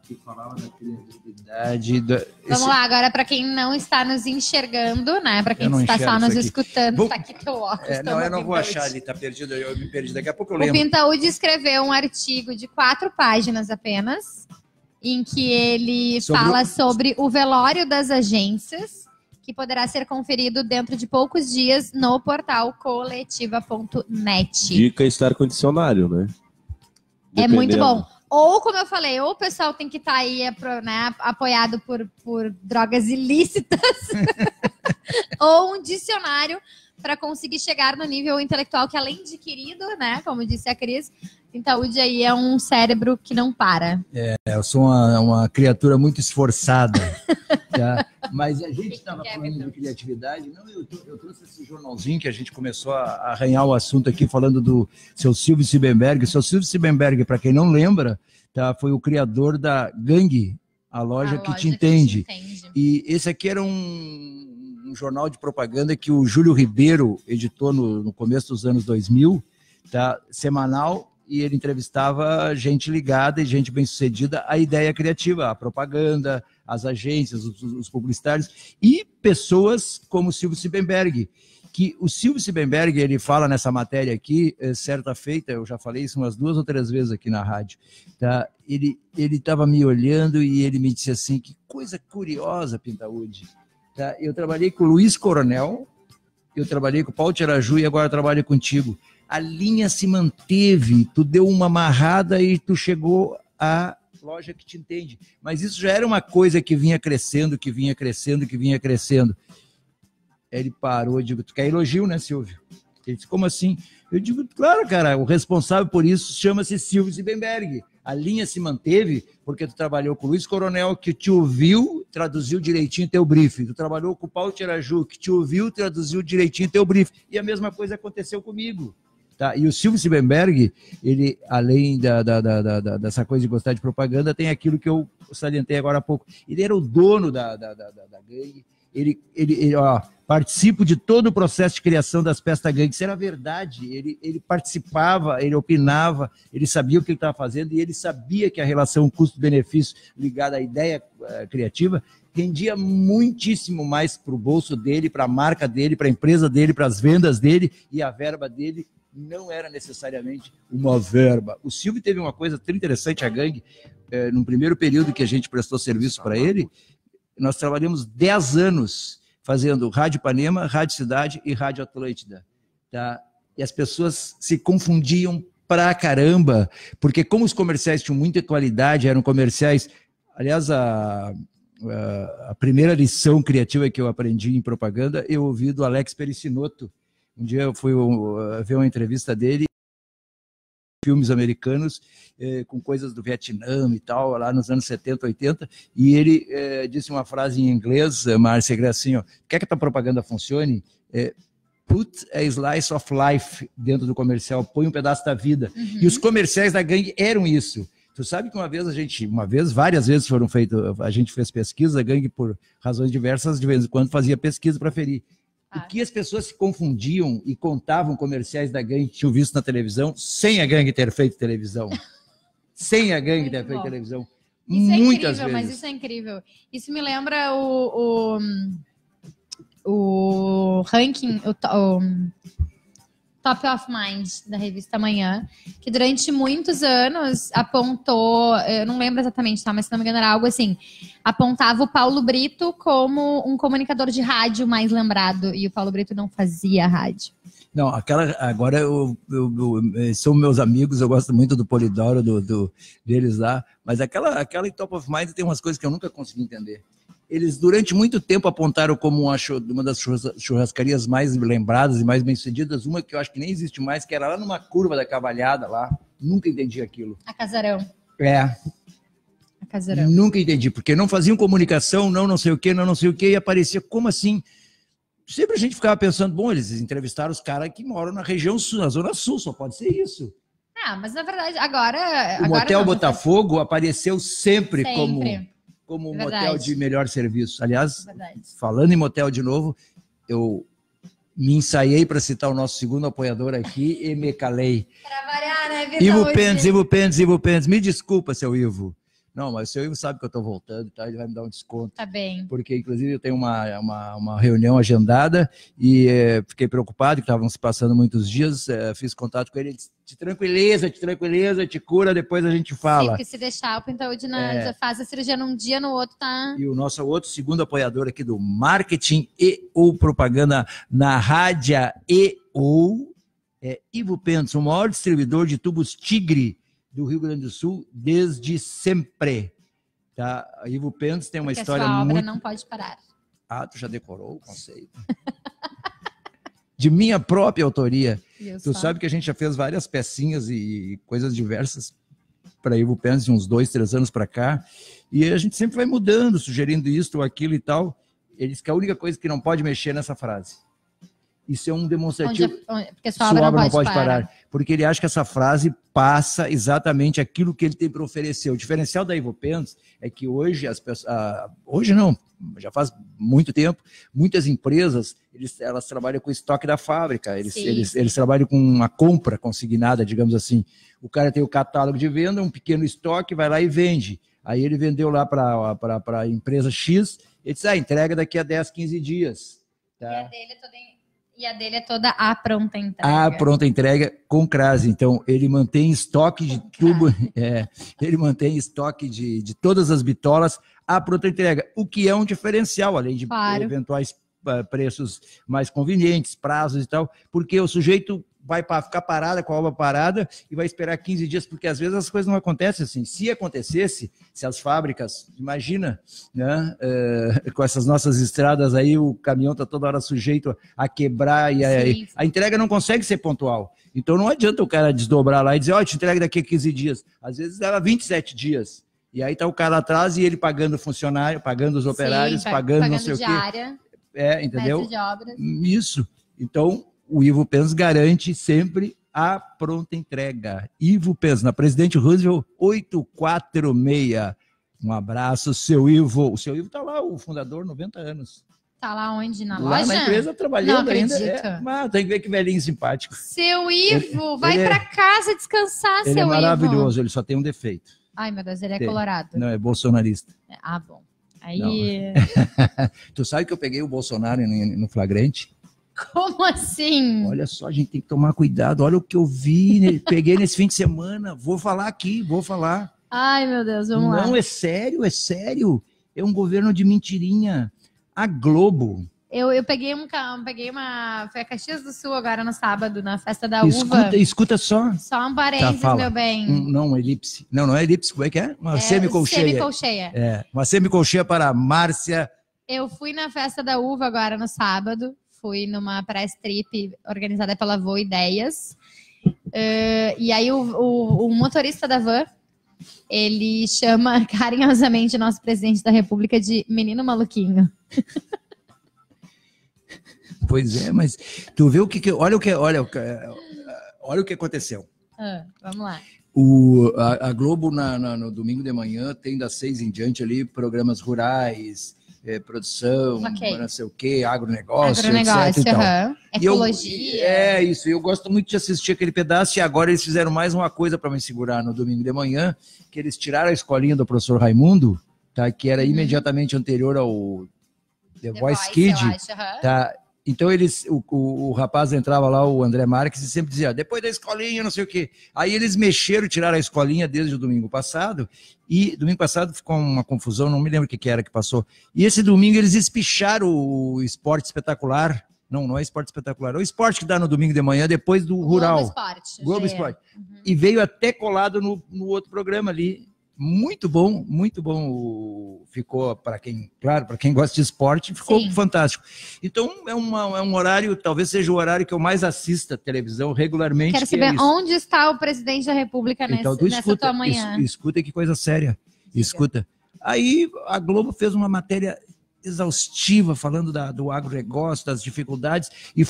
que falava da criatividade. Vamos lá, agora para quem não está nos enxergando, né? Para quem está só nos escutando, tá aqui teu óculos. Eu não vou achar ali, tá perdido, eu me perdi. Daqui a pouco eu lembro. O Pintaúd escreveu um artigo de 4 páginas apenas, em que ele fala sobre o velório das agências, que poderá ser conferido dentro de poucos dias no portal coletiva.net. Dica: estar com dicionário, né? É muito bom. Ou, como eu falei, ou o pessoal tem que estar aí, né, apoiado por drogas ilícitas, ou um dicionário para conseguir chegar no nível intelectual que, além de querido, né, como disse a Cris, Pintaúd aí é um cérebro que não para. Eu sou uma criatura muito esforçada, tá? Mas a gente estava falando de criatividade. Não, eu trouxe esse jornalzinho que a gente começou a arranhar o assunto aqui, falando do seu Silvio Siebenberg. O seu Silvio Siebenberg, para quem não lembra, tá, foi o criador da gangue A loja que te entende. E esse aqui era um jornal de propaganda que o Júlio Ribeiro editou no começo dos anos 2000, tá? Semanal, e ele entrevistava gente ligada e gente bem-sucedida à ideia criativa, à propaganda, às agências, os publicitários, e pessoas como o Silvio Siebenberg, que o Silvio Siebenberg, ele fala nessa matéria aqui, certa feita, eu já falei isso umas 2 ou 3 vezes aqui na rádio, tá? Ele estava me olhando e ele me disse assim, que coisa curiosa, Pintaúdi, tá? Eu trabalhei com o Luiz Coronel, eu trabalhei com o Paulo Tiraju e agora trabalho contigo. A linha se manteve, tu deu uma amarrada e tu chegou à loja que te entende. Mas isso já era uma coisa que vinha crescendo, que vinha crescendo, que vinha crescendo. Ele parou, eu digo, tu quer elogio, né, Silvio? Ele disse, como assim? Eu digo, claro, cara, o responsável por isso chama-se Silvio Siebenberg. A linha se manteve porque tu trabalhou com o Luiz Coronel, que te ouviu, traduziu direitinho teu briefing. Tu trabalhou com o Paulo Tiraju, que te ouviu, traduziu direitinho teu briefing. E a mesma coisa aconteceu comigo. Tá? E o Silvio Siebenberg, ele, além dessa coisa de gostar de propaganda, tem aquilo que eu salientei agora há pouco. Ele era o dono da gangue. Ele participa de todo o processo de criação das peças da gangue. Isso era verdade. Ele participava, ele opinava, ele sabia o que ele estava fazendo e ele sabia que a relação custo-benefício ligada à ideia criativa rendia muitíssimo mais para o bolso dele, para a marca dele, para a empresa dele, para as vendas dele, e a verba dele não era necessariamente uma verba. O Silvio teve uma coisa tão interessante, a gangue, no primeiro período que a gente prestou serviço para ele, nós trabalhamos 10 anos fazendo Rádio Ipanema, Rádio Cidade e Rádio Atlântida. Tá? E as pessoas se confundiam pra caramba, porque como os comerciais tinham muita qualidade, eram comerciais... Aliás, a primeira lição criativa que eu aprendi em propaganda, eu ouvi do Alex Pericinoto. Um dia eu fui ver uma entrevista dele, filmes americanos, com coisas do Vietnã e tal, lá nos anos 70, 80, e ele disse uma frase em inglês, Márcia, assim, ó, quer que a tua propaganda funcione? Put a slice of life dentro do comercial, põe um pedaço da vida. Uhum. E os comerciais da gangue eram isso. Tu sabe que várias vezes foram feitos, a gente fez pesquisa, a gangue, por razões diversas, de vez em quando fazia pesquisa para ferir. O que as pessoas se confundiam e contavam comerciais da gangue que tinham visto na televisão, sem a gangue ter feito televisão. Sem a gangue ter feito televisão. Isso muitas é incrível, vezes. Mas isso é incrível. Isso me lembra o ranking, o Top of Mind da revista Manhã, que durante muitos anos apontou, eu não lembro exatamente, tá, mas se não me engano era algo assim, apontava o Paulo Brito como um comunicador de rádio mais lembrado, e o Paulo Brito não fazia rádio. Não, agora são meus amigos, eu gosto muito do Polidoro, deles lá, mas aquela em Top of Mind tem umas coisas que eu nunca consegui entender. Eles, durante muito tempo, apontaram como uma das churrascarias mais lembradas e mais bem-sucedidas, uma que eu acho que nem existe mais, que era lá numa curva da Cavalhada, lá. Nunca entendi aquilo. A Casarão. A Casarão. Nunca entendi, porque não faziam comunicação, não sei o quê, e aparecia como assim? Sempre a gente ficava pensando, bom, eles entrevistaram os caras que moram na região sul, na Zona Sul, só pode ser isso. Mas na verdade, agora... O Motel Botafogo apareceu sempre. Como um Verdade. Motel de melhor serviço. Aliás, falando em motel de novo, eu me ensaiei para citar o nosso segundo apoiador aqui e me calei. Para variar, né, Vitor? Ivo Pentes. Me desculpa, seu Ivo. Não, mas o seu Ivo sabe que eu estou voltando, tá? Ele vai me dar um desconto. Tá bem. Porque, inclusive, eu tenho uma reunião agendada e fiquei preocupado, que estavam se passando muitos dias, fiz contato com ele, ele disse, te tranquiliza, te cura, depois a gente fala. Sim, porque se deixar o Pintaúdi faz a cirurgia num dia, no outro tá... E o nosso outro segundo apoiador aqui do marketing e ou propaganda na Rádio e ou é Ivo Pentes, o maior distribuidor de tubos Tigre do Rio Grande do Sul desde sempre. Tá? A Ivo Pentes tem uma porque história a sua obra muito... não pode parar. Tu já decorou o conceito? De minha própria autoria. Tu sabe que a gente já fez várias pecinhas e coisas diversas para Ivo Pentes de uns 2, 3 anos para cá, e a gente sempre vai mudando, sugerindo isso ou aquilo e tal. Ele diz que a única coisa que não pode mexer nessa frase. Isso é um demonstrativo. Porque sua obra não pode parar. Porque ele acha que essa frase passa exatamente aquilo que ele tem para oferecer. O diferencial da Ivo Pens é que hoje as pessoas, hoje não, já faz muito tempo, muitas empresas elas trabalham com o estoque da fábrica, eles trabalham com uma compra consignada, digamos assim. O cara tem o catálogo de venda, um pequeno estoque, vai lá e vende. Aí ele vendeu lá para a empresa X, ele disse, entrega daqui a 10, 15 dias. Tá? E a dele é toda a pronta entrega. A pronta entrega com crase. Então, ele mantém estoque de tubo, ele mantém estoque de todas as bitolas à pronta entrega, o que é um diferencial, além de eventuais preços mais convenientes, prazos e tal, porque o sujeito vai ficar parada com a obra parada e vai esperar 15 dias, porque às vezes as coisas não acontecem assim. Se acontecesse, se as fábricas, imagina, né, com essas nossas estradas aí, o caminhão está toda hora sujeito a quebrar e a entrega não consegue ser pontual. Então não adianta o cara desdobrar lá e dizer, te entrega daqui a 15 dias. Às vezes leva 27 dias. E aí tá o cara atrás e ele pagando funcionário, pagando os operários, pagando não sei diária, o quê. Entendeu? De obras. Isso. Então, o Ivo Pens garante sempre a pronta entrega. Ivo Pens, na Presidente Roosevelt 846. Um abraço, seu Ivo. O seu Ivo tá lá, o fundador, 90 anos. Tá lá onde? Na loja? Lá na empresa, trabalhando ainda. Mas tem que ver que velhinho simpático. Seu Ivo, vai pra casa descansar, seu Ivo. Ele é maravilhoso, ele só tem um defeito. Ai, meu Deus, ele é colorado. Não, é bolsonarista. Bom. Aí... Tu sabe que eu peguei o Bolsonaro no flagrante? Como assim? Olha só, a gente tem que tomar cuidado. Olha o que eu vi, peguei nesse fim de semana. Vou falar aqui, vou falar. Ai, meu Deus, vamos lá. Não, é sério, é sério. É um governo de mentirinha. A Globo. Eu peguei uma... Foi a Caxias do Sul agora no sábado, na festa da uva. Escuta só. Só um parênteses, meu bem. Não, elipse. Não é elipse, como é que é? Uma semicolcheia. Semicolcheia. Uma semicolcheia para a Márcia. Eu fui na festa da uva agora no sábado. Fui numa press trip organizada pela Voa Ideias. E aí o motorista da van, ele chama carinhosamente o nosso presidente da República de menino maluquinho. Pois é, mas tu vê olha o que aconteceu. Vamos lá. A Globo no domingo de manhã tem das 6 em diante ali programas rurais, produção, não sei o quê, agronegócio, etc. E tal. Ecologia. Isso. Eu gosto muito de assistir aquele pedaço e agora eles fizeram mais uma coisa para me segurar no domingo de manhã, que eles tiraram a escolinha do professor Raimundo, tá, que era imediatamente anterior ao The Voice Kid, tá? Então o rapaz entrava lá, o André Marques, e sempre dizia, depois da escolinha, não sei o quê. Aí eles tiraram a escolinha desde o domingo passado, e domingo passado ficou uma confusão, não me lembro o que era que passou. E esse domingo eles espicharam o Esporte Espetacular. Não é Esporte Espetacular, é o esporte que dá no domingo de manhã, depois do Rural. Globo Esporte. Uhum. E veio até colado no outro programa ali. Muito bom, ficou para quem gosta de esporte, ficou fantástico. Então é um horário, talvez seja o horário que eu mais assista televisão regularmente. Quero saber onde está o presidente da República nessa tua manhã. Escuta que coisa séria, escuta. Aí a Globo fez uma matéria exaustiva falando do agronegócio, das dificuldades, e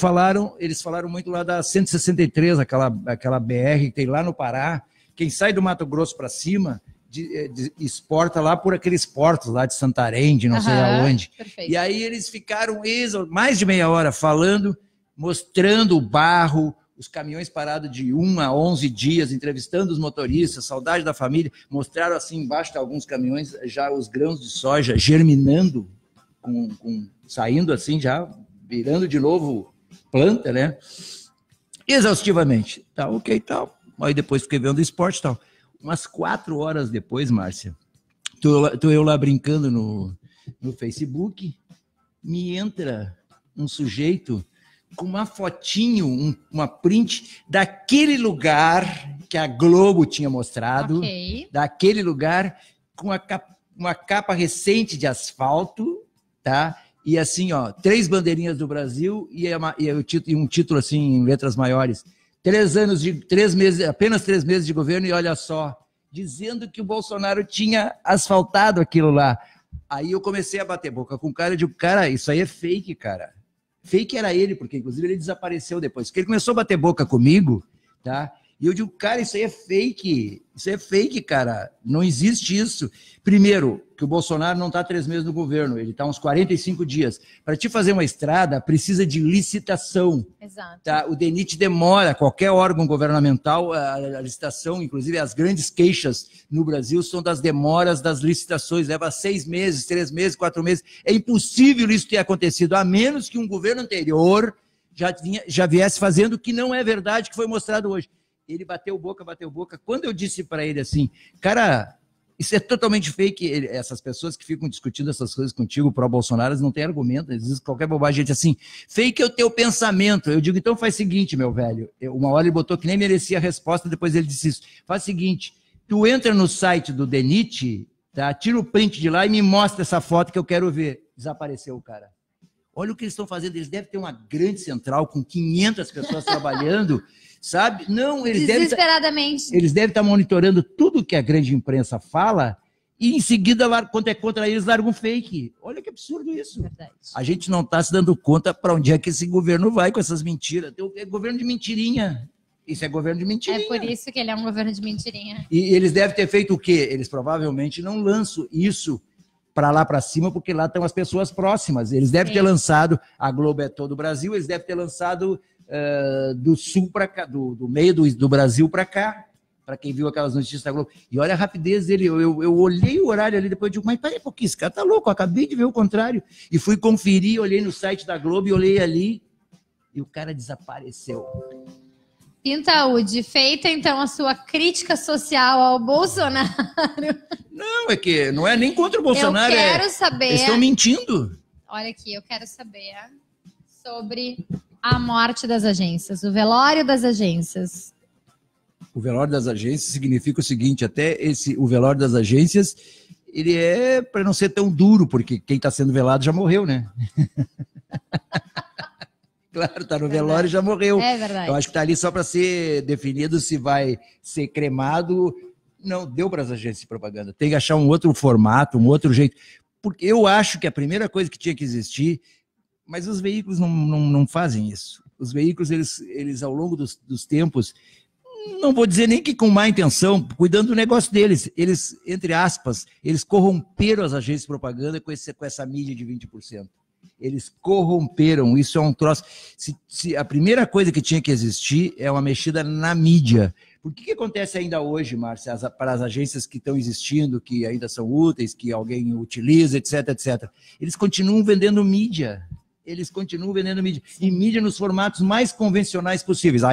eles falaram muito lá da 163, aquela BR que tem lá no Pará. Quem sai do Mato Grosso para cima exporta lá por aqueles portos lá de Santarém, de não sei aonde. Perfeito. E aí eles ficaram mais de meia hora falando, mostrando o barro, os caminhões parados de 1 a 11 dias, entrevistando os motoristas, saudade da família. Mostraram assim embaixo de alguns caminhões já os grãos de soja germinando, saindo assim já, virando de novo planta, né? Exaustivamente. Tá, ok, tal. Aí depois fiquei vendo o esporte e tal. Umas 4 horas depois, Márcia, tô eu lá brincando no Facebook, me entra um sujeito com uma fotinho, uma print daquele lugar que a Globo tinha mostrado, daquele lugar com uma capa recente de asfalto, tá? E assim, 3 bandeirinhas do Brasil e um título assim em letras maiores. 3 meses, apenas 3 meses de governo, e olha só, dizendo que o Bolsonaro tinha asfaltado aquilo lá. Aí eu comecei a bater boca com o cara, eu digo, cara, isso aí é fake, cara. Fake era ele, porque inclusive ele desapareceu depois. Porque ele começou a bater boca comigo, tá? E eu digo, cara, isso aí é fake. Isso é fake, cara. Não existe isso. Primeiro, que o Bolsonaro não está 3 meses no governo, ele está uns 45 dias. Para te fazer uma estrada, precisa de licitação. Exato. Tá? O DENIT demora, qualquer órgão governamental, a licitação, inclusive as grandes queixas no Brasil são das demoras das licitações. Leva 6 meses, 3 meses, 4 meses. É impossível isso ter acontecido, a menos que um governo anterior já viesse fazendo o que não é verdade, que foi mostrado hoje. Ele bateu boca. Quando eu disse para ele assim, cara, isso é totalmente fake, essas pessoas que ficam discutindo essas coisas contigo, pró-Bolsonaro, eles não têm argumento, eles dizem qualquer bobagem, gente assim, fake é o teu pensamento. Eu digo, então faz o seguinte, meu velho, uma hora ele botou que nem merecia a resposta, depois ele disse isso, faz o seguinte, tu entra no site do DENIT, tá? Tira o print de lá e me mostra essa foto que eu quero ver. Desapareceu o cara. Olha o que eles estão fazendo, eles devem ter uma grande central com 500 pessoas trabalhando, sabe? Não, eles desesperadamente. Eles devem estar monitorando tudo que a grande imprensa fala e em seguida, quando é contra eles, largam fake. Olha que absurdo isso. Verdade. A gente não está se dando conta para onde é que esse governo vai com essas mentiras. É governo de mentirinha. Isso é governo de mentirinha. É por isso que ele é um governo de mentirinha. E eles devem ter feito o quê? Eles provavelmente não lançam isso para lá para cima, porque lá estão as pessoas próximas. Eles devem ter lançado, a Globo é todo o Brasil, eles devem ter lançado do sul para cá, do meio do Brasil para cá, para quem viu aquelas notícias da Globo. E olha a rapidez dele, eu olhei o horário ali, depois eu digo, mas peraí, porque esse cara tá louco, eu acabei de ver o contrário. E fui conferir, olhei no site da Globo e olhei ali, e o cara desapareceu. Pintaúde, feita então a sua crítica social ao Bolsonaro. Não, é que não é nem contra o Bolsonaro. Eu quero saber. Eles estão mentindo. Olha aqui, eu quero saber sobre a morte das agências, o velório das agências. O velório das agências significa o seguinte: o velório das agências, ele é para não ser tão duro, porque quem está sendo velado já morreu, né? Claro, tá no velório e já morreu. É verdade. Eu acho que tá ali só para ser definido se vai ser cremado. Não, deu para as agências de propaganda. Tem que achar um outro formato, um outro jeito. Porque eu acho que a primeira coisa que tinha que existir, mas os veículos não fazem isso. Os veículos, eles ao longo dos tempos, não vou dizer nem que com má intenção, cuidando do negócio deles, eles, entre aspas, eles corromperam as agências de propaganda com essa mídia de 20%. Eles corromperam, isso é um troço. Se a primeira coisa que tinha que existir é uma mexida na mídia. Por que acontece ainda hoje, Márcia, para as agências que estão existindo, que ainda são úteis, que alguém utiliza, etc, etc. Eles continuam vendendo mídia. E mídia nos formatos mais convencionais possíveis.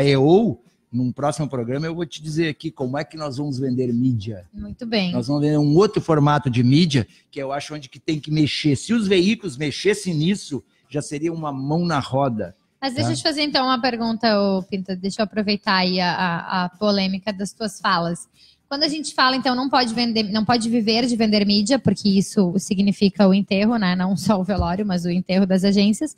Num próximo programa, eu vou te dizer aqui como é que nós vamos vender mídia. Muito bem. Nós vamos vender um outro formato de mídia, que eu acho onde que tem que mexer. Se os veículos mexessem nisso, já seria uma mão na roda. Mas deixa eu te fazer, então, uma pergunta, Pinta. Deixa eu aproveitar aí a polêmica das tuas falas. Quando a gente fala, então, não pode viver de vender mídia, porque isso significa o enterro, né? Não só o velório, mas o enterro das agências.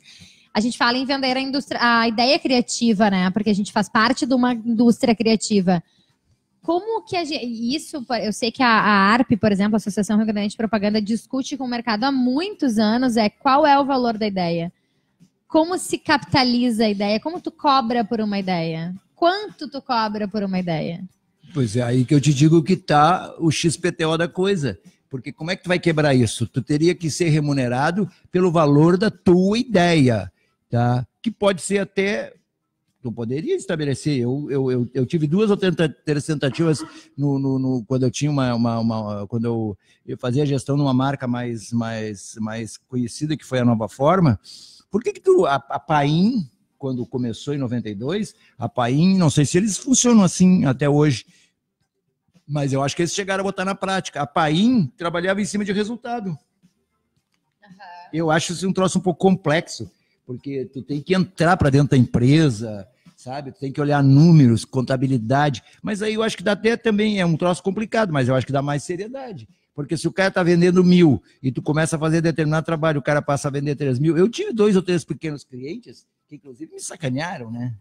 A gente fala em vender a ideia criativa, né? Porque a gente faz parte de uma indústria criativa. Como que isso, eu sei que a ARP, por exemplo, a Associação Rio Grande de Propaganda, discute com o mercado há muitos anos, qual é o valor da ideia? Como se capitaliza a ideia? Como tu cobra por uma ideia? Quanto tu cobra por uma ideia? Pois é, aí que eu te digo que tá o XPTO da coisa. Porque como é que tu vai quebrar isso? Tu teria que ser remunerado pelo valor da tua ideia. Tá? Que pode ser até, tu poderia estabelecer, eu tive 2 ou 3 tentativas quando eu tinha quando eu fazia a gestão numa marca mais conhecida, que foi a Nova Forma. Por que a Paim, quando começou em 92, a Paim, não sei se eles funcionam assim até hoje, mas eu acho que eles chegaram a botar na prática. A Paim trabalhava em cima de resultado. Uhum. Eu acho isso um troço um pouco complexo, porque tu tem que entrar para dentro da empresa, sabe? Tu tem que olhar números, contabilidade. Mas aí eu acho que dá até também, é um troço complicado, mas eu acho que dá mais seriedade. Porque se o cara está vendendo 1.000 e tu começa a fazer determinado trabalho, o cara passa a vender 3.000. Eu tive 2 ou 3 pequenos clientes que, inclusive, me sacanearam, né?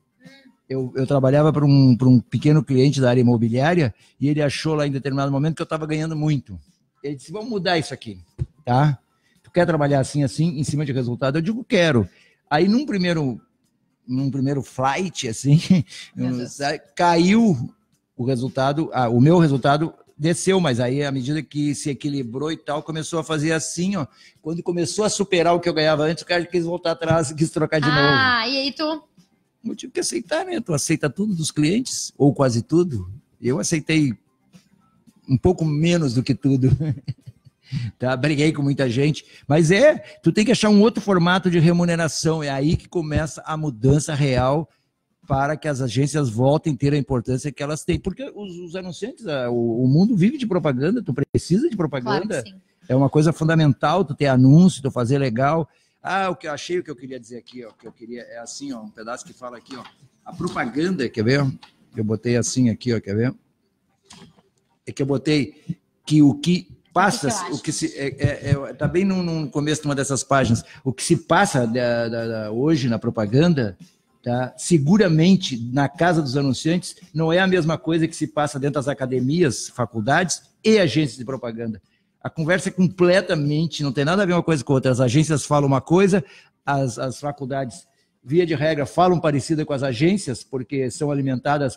Eu trabalhava para um pequeno cliente da área imobiliária e ele achou lá em determinado momento que eu estava ganhando muito. Ele disse, vamos mudar isso aqui, tá? Tu quer trabalhar assim, em cima de resultado? Eu digo, quero. Aí, num primeiro flight, assim, caiu o resultado, o meu resultado desceu, mas aí, à medida que se equilibrou e tal, começou a fazer assim, ó. Quando começou a superar o que eu ganhava antes, o cara quis voltar atrás, quis trocar de novo. Ah, e aí tu? Eu tive que aceitar, né? Tu aceita tudo dos clientes, ou quase tudo. Eu aceitei um pouco menos do que tudo. Tá? Briguei com muita gente, mas tu tem que achar um outro formato de remuneração, é aí que começa a mudança real para que as agências voltem a ter a importância que elas têm, porque os anunciantes, o mundo vive de propaganda, tu precisa de propaganda, Claro que sim. É uma coisa fundamental, tu ter anúncio, tu fazer legal. O que eu achei, o que eu queria dizer aqui, ó, o que eu queria é assim, ó, um pedaço que fala aqui, ó, a propaganda, quer ver? Eu botei assim aqui, ó, quer ver? É que eu botei que o que passa, tá bem no começo de uma dessas páginas, o que se passa hoje na propaganda, tá, seguramente na casa dos anunciantes não é a mesma coisa que se passa dentro das academias, faculdades e agências de propaganda. A conversa é completamente, não tem nada a ver uma coisa com outra. As agências falam uma coisa, as faculdades, via de regra, falam parecida com as agências, porque são alimentadas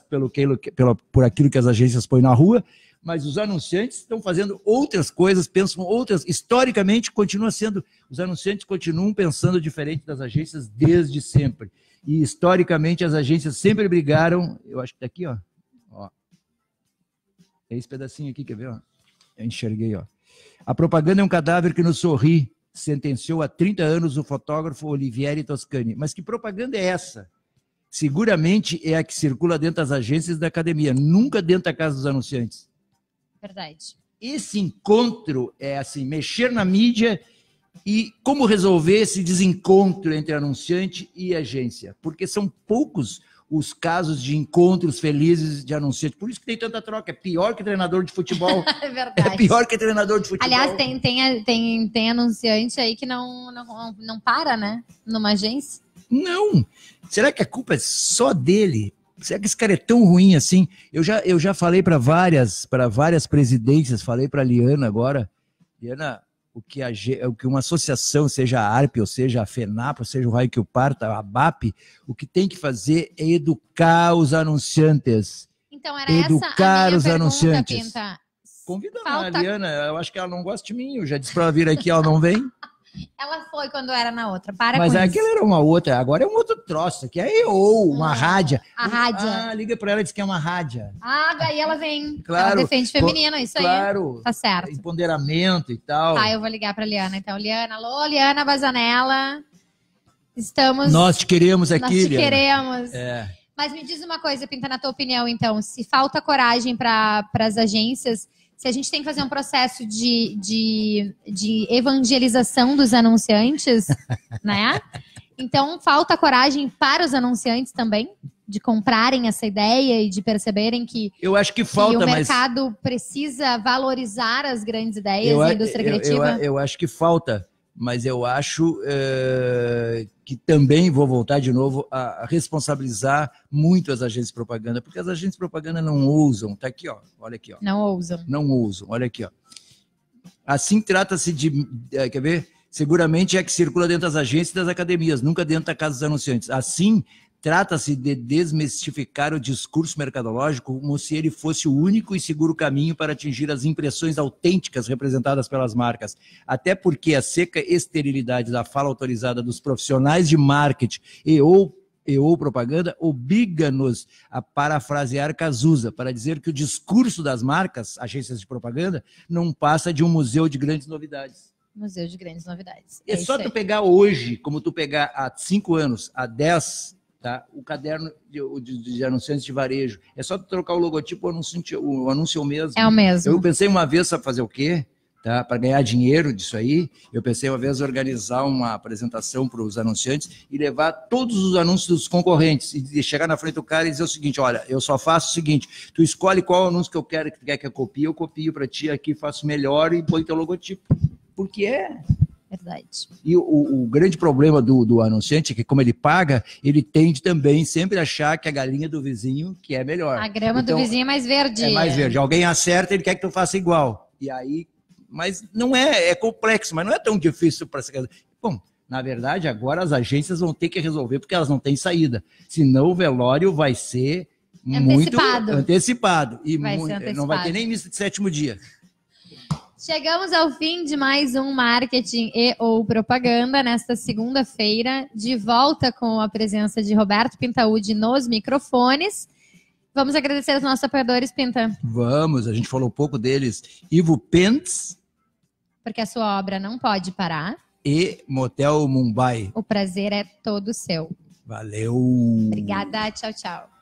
por aquilo que as agências põem na rua, mas os anunciantes estão fazendo outras coisas, pensam outras. Historicamente, os anunciantes continuam pensando diferente das agências desde sempre. E, historicamente, as agências sempre brigaram, eu acho que está aqui, ó. É esse pedacinho aqui, quer ver? Ó? Eu enxerguei, ó. A propaganda é um cadáver que nos sorri, sentenciou há 30 anos o fotógrafo Olivieri Toscani. Mas que propaganda é essa? Seguramente é a que circula dentro das agências da academia, nunca dentro da casa dos anunciantes. Verdade. Esse encontro é assim, mexer na mídia e como resolver esse desencontro entre anunciante e agência. Porque são poucos os casos de encontros felizes de anunciante. Por isso que tem tanta troca. É pior que treinador de futebol. É verdade. É pior que treinador de futebol. Aliás, tem anunciante aí que não para, né? Numa agência. Não. Será que a culpa é só dele? Será que esse cara é tão ruim assim? Eu já falei para várias presidências, falei para a Liana agora. Liana, o que uma associação, seja a ARP, ou seja a FENAP, ou seja o raio que o parta, a ABAP, o que tem que fazer é educar os anunciantes. Então era educar essa a os minha anunciantes. pergunta, Pinta. Convida a Liana, eu acho que ela não gosta de mim, eu já disse para ela vir aqui, ela não vem. Ela foi quando era na outra, Mas aquela era uma outra, agora é um outro troço, que é uma rádia. A rádia. Liga para ela e diz que é uma rádia. Daí ela vem. Claro. Ela defende feminino, isso claro, aí. Tá certo. Empoderamento e tal. Eu vou ligar pra Liana, então. Liana, alô, Liana Bazanella. Nós te queremos aqui, Nós te Liana. queremos. É. Mas me diz uma coisa, Pinta, na tua opinião, então, se falta coragem para as agências, se a gente tem que fazer um processo de evangelização dos anunciantes, né? Então, falta coragem para os anunciantes também, de comprarem essa ideia e de perceberem que, eu acho que falta, o mercado precisa valorizar as grandes ideias da indústria criativa. Eu acho que falta, mas eu acho que também vou voltar de novo a responsabilizar muito as agências de propaganda, porque as agências de propaganda não ousam. Tá aqui, ó. Olha aqui, ó. Não ousam. Não ousam. Olha aqui, ó. Assim trata-se de, quer ver? Seguramente é que circula dentro das agências e das academias, nunca dentro da casa dos anunciantes. Assim, trata-se de desmistificar o discurso mercadológico como se ele fosse o único e seguro caminho para atingir as impressões autênticas representadas pelas marcas. Até porque a seca esterilidade da fala autorizada dos profissionais de marketing e ou propaganda obriga-nos a parafrasear Cazuza para dizer que o discurso das marcas, agências de propaganda, não passa de um museu de grandes novidades. Museu de grandes novidades. É só tu pegar hoje, como tu pegar há 5 anos, há 10, tá? O caderno de anunciantes de varejo. É só tu trocar o logotipo, o anúncio é o mesmo. É o mesmo. Eu pensei uma vez, sabe fazer o quê? Tá? Para ganhar dinheiro disso aí, eu pensei uma vez organizar uma apresentação para os anunciantes e levar todos os anúncios dos concorrentes e chegar na frente do cara e dizer o seguinte: olha, eu só faço o seguinte, tu escolhe qual anúncio que eu quero que tu quer que eu copie, eu copio para ti aqui, faço melhor e põe teu logotipo. Porque é. Verdade. E o grande problema do anunciante é que, como ele paga, ele tende também sempre a achar que a galinha do vizinho que é melhor. A grama do vizinho é mais verde. É mais verde. Alguém acerta, ele quer que tu faça igual. E aí, mas não é complexo, mas não é tão difícil para se casar. Bom, Na verdade, agora as agências vão ter que resolver porque elas não têm saída. Senão o velório vai ser muito antecipado. E não vai ter nem missa de 7º dia. Chegamos ao fim de mais um Marketing e ou Propaganda nesta segunda-feira, de volta com a presença de Roberto Pintaúdi nos microfones. Vamos agradecer aos nossos apoiadores, Pinta. Vamos, a gente falou um pouco deles. Ivo Pents. Porque a sua obra não pode parar. E Motel Mumbai. O prazer é todo seu. Valeu. Obrigada, tchau, tchau.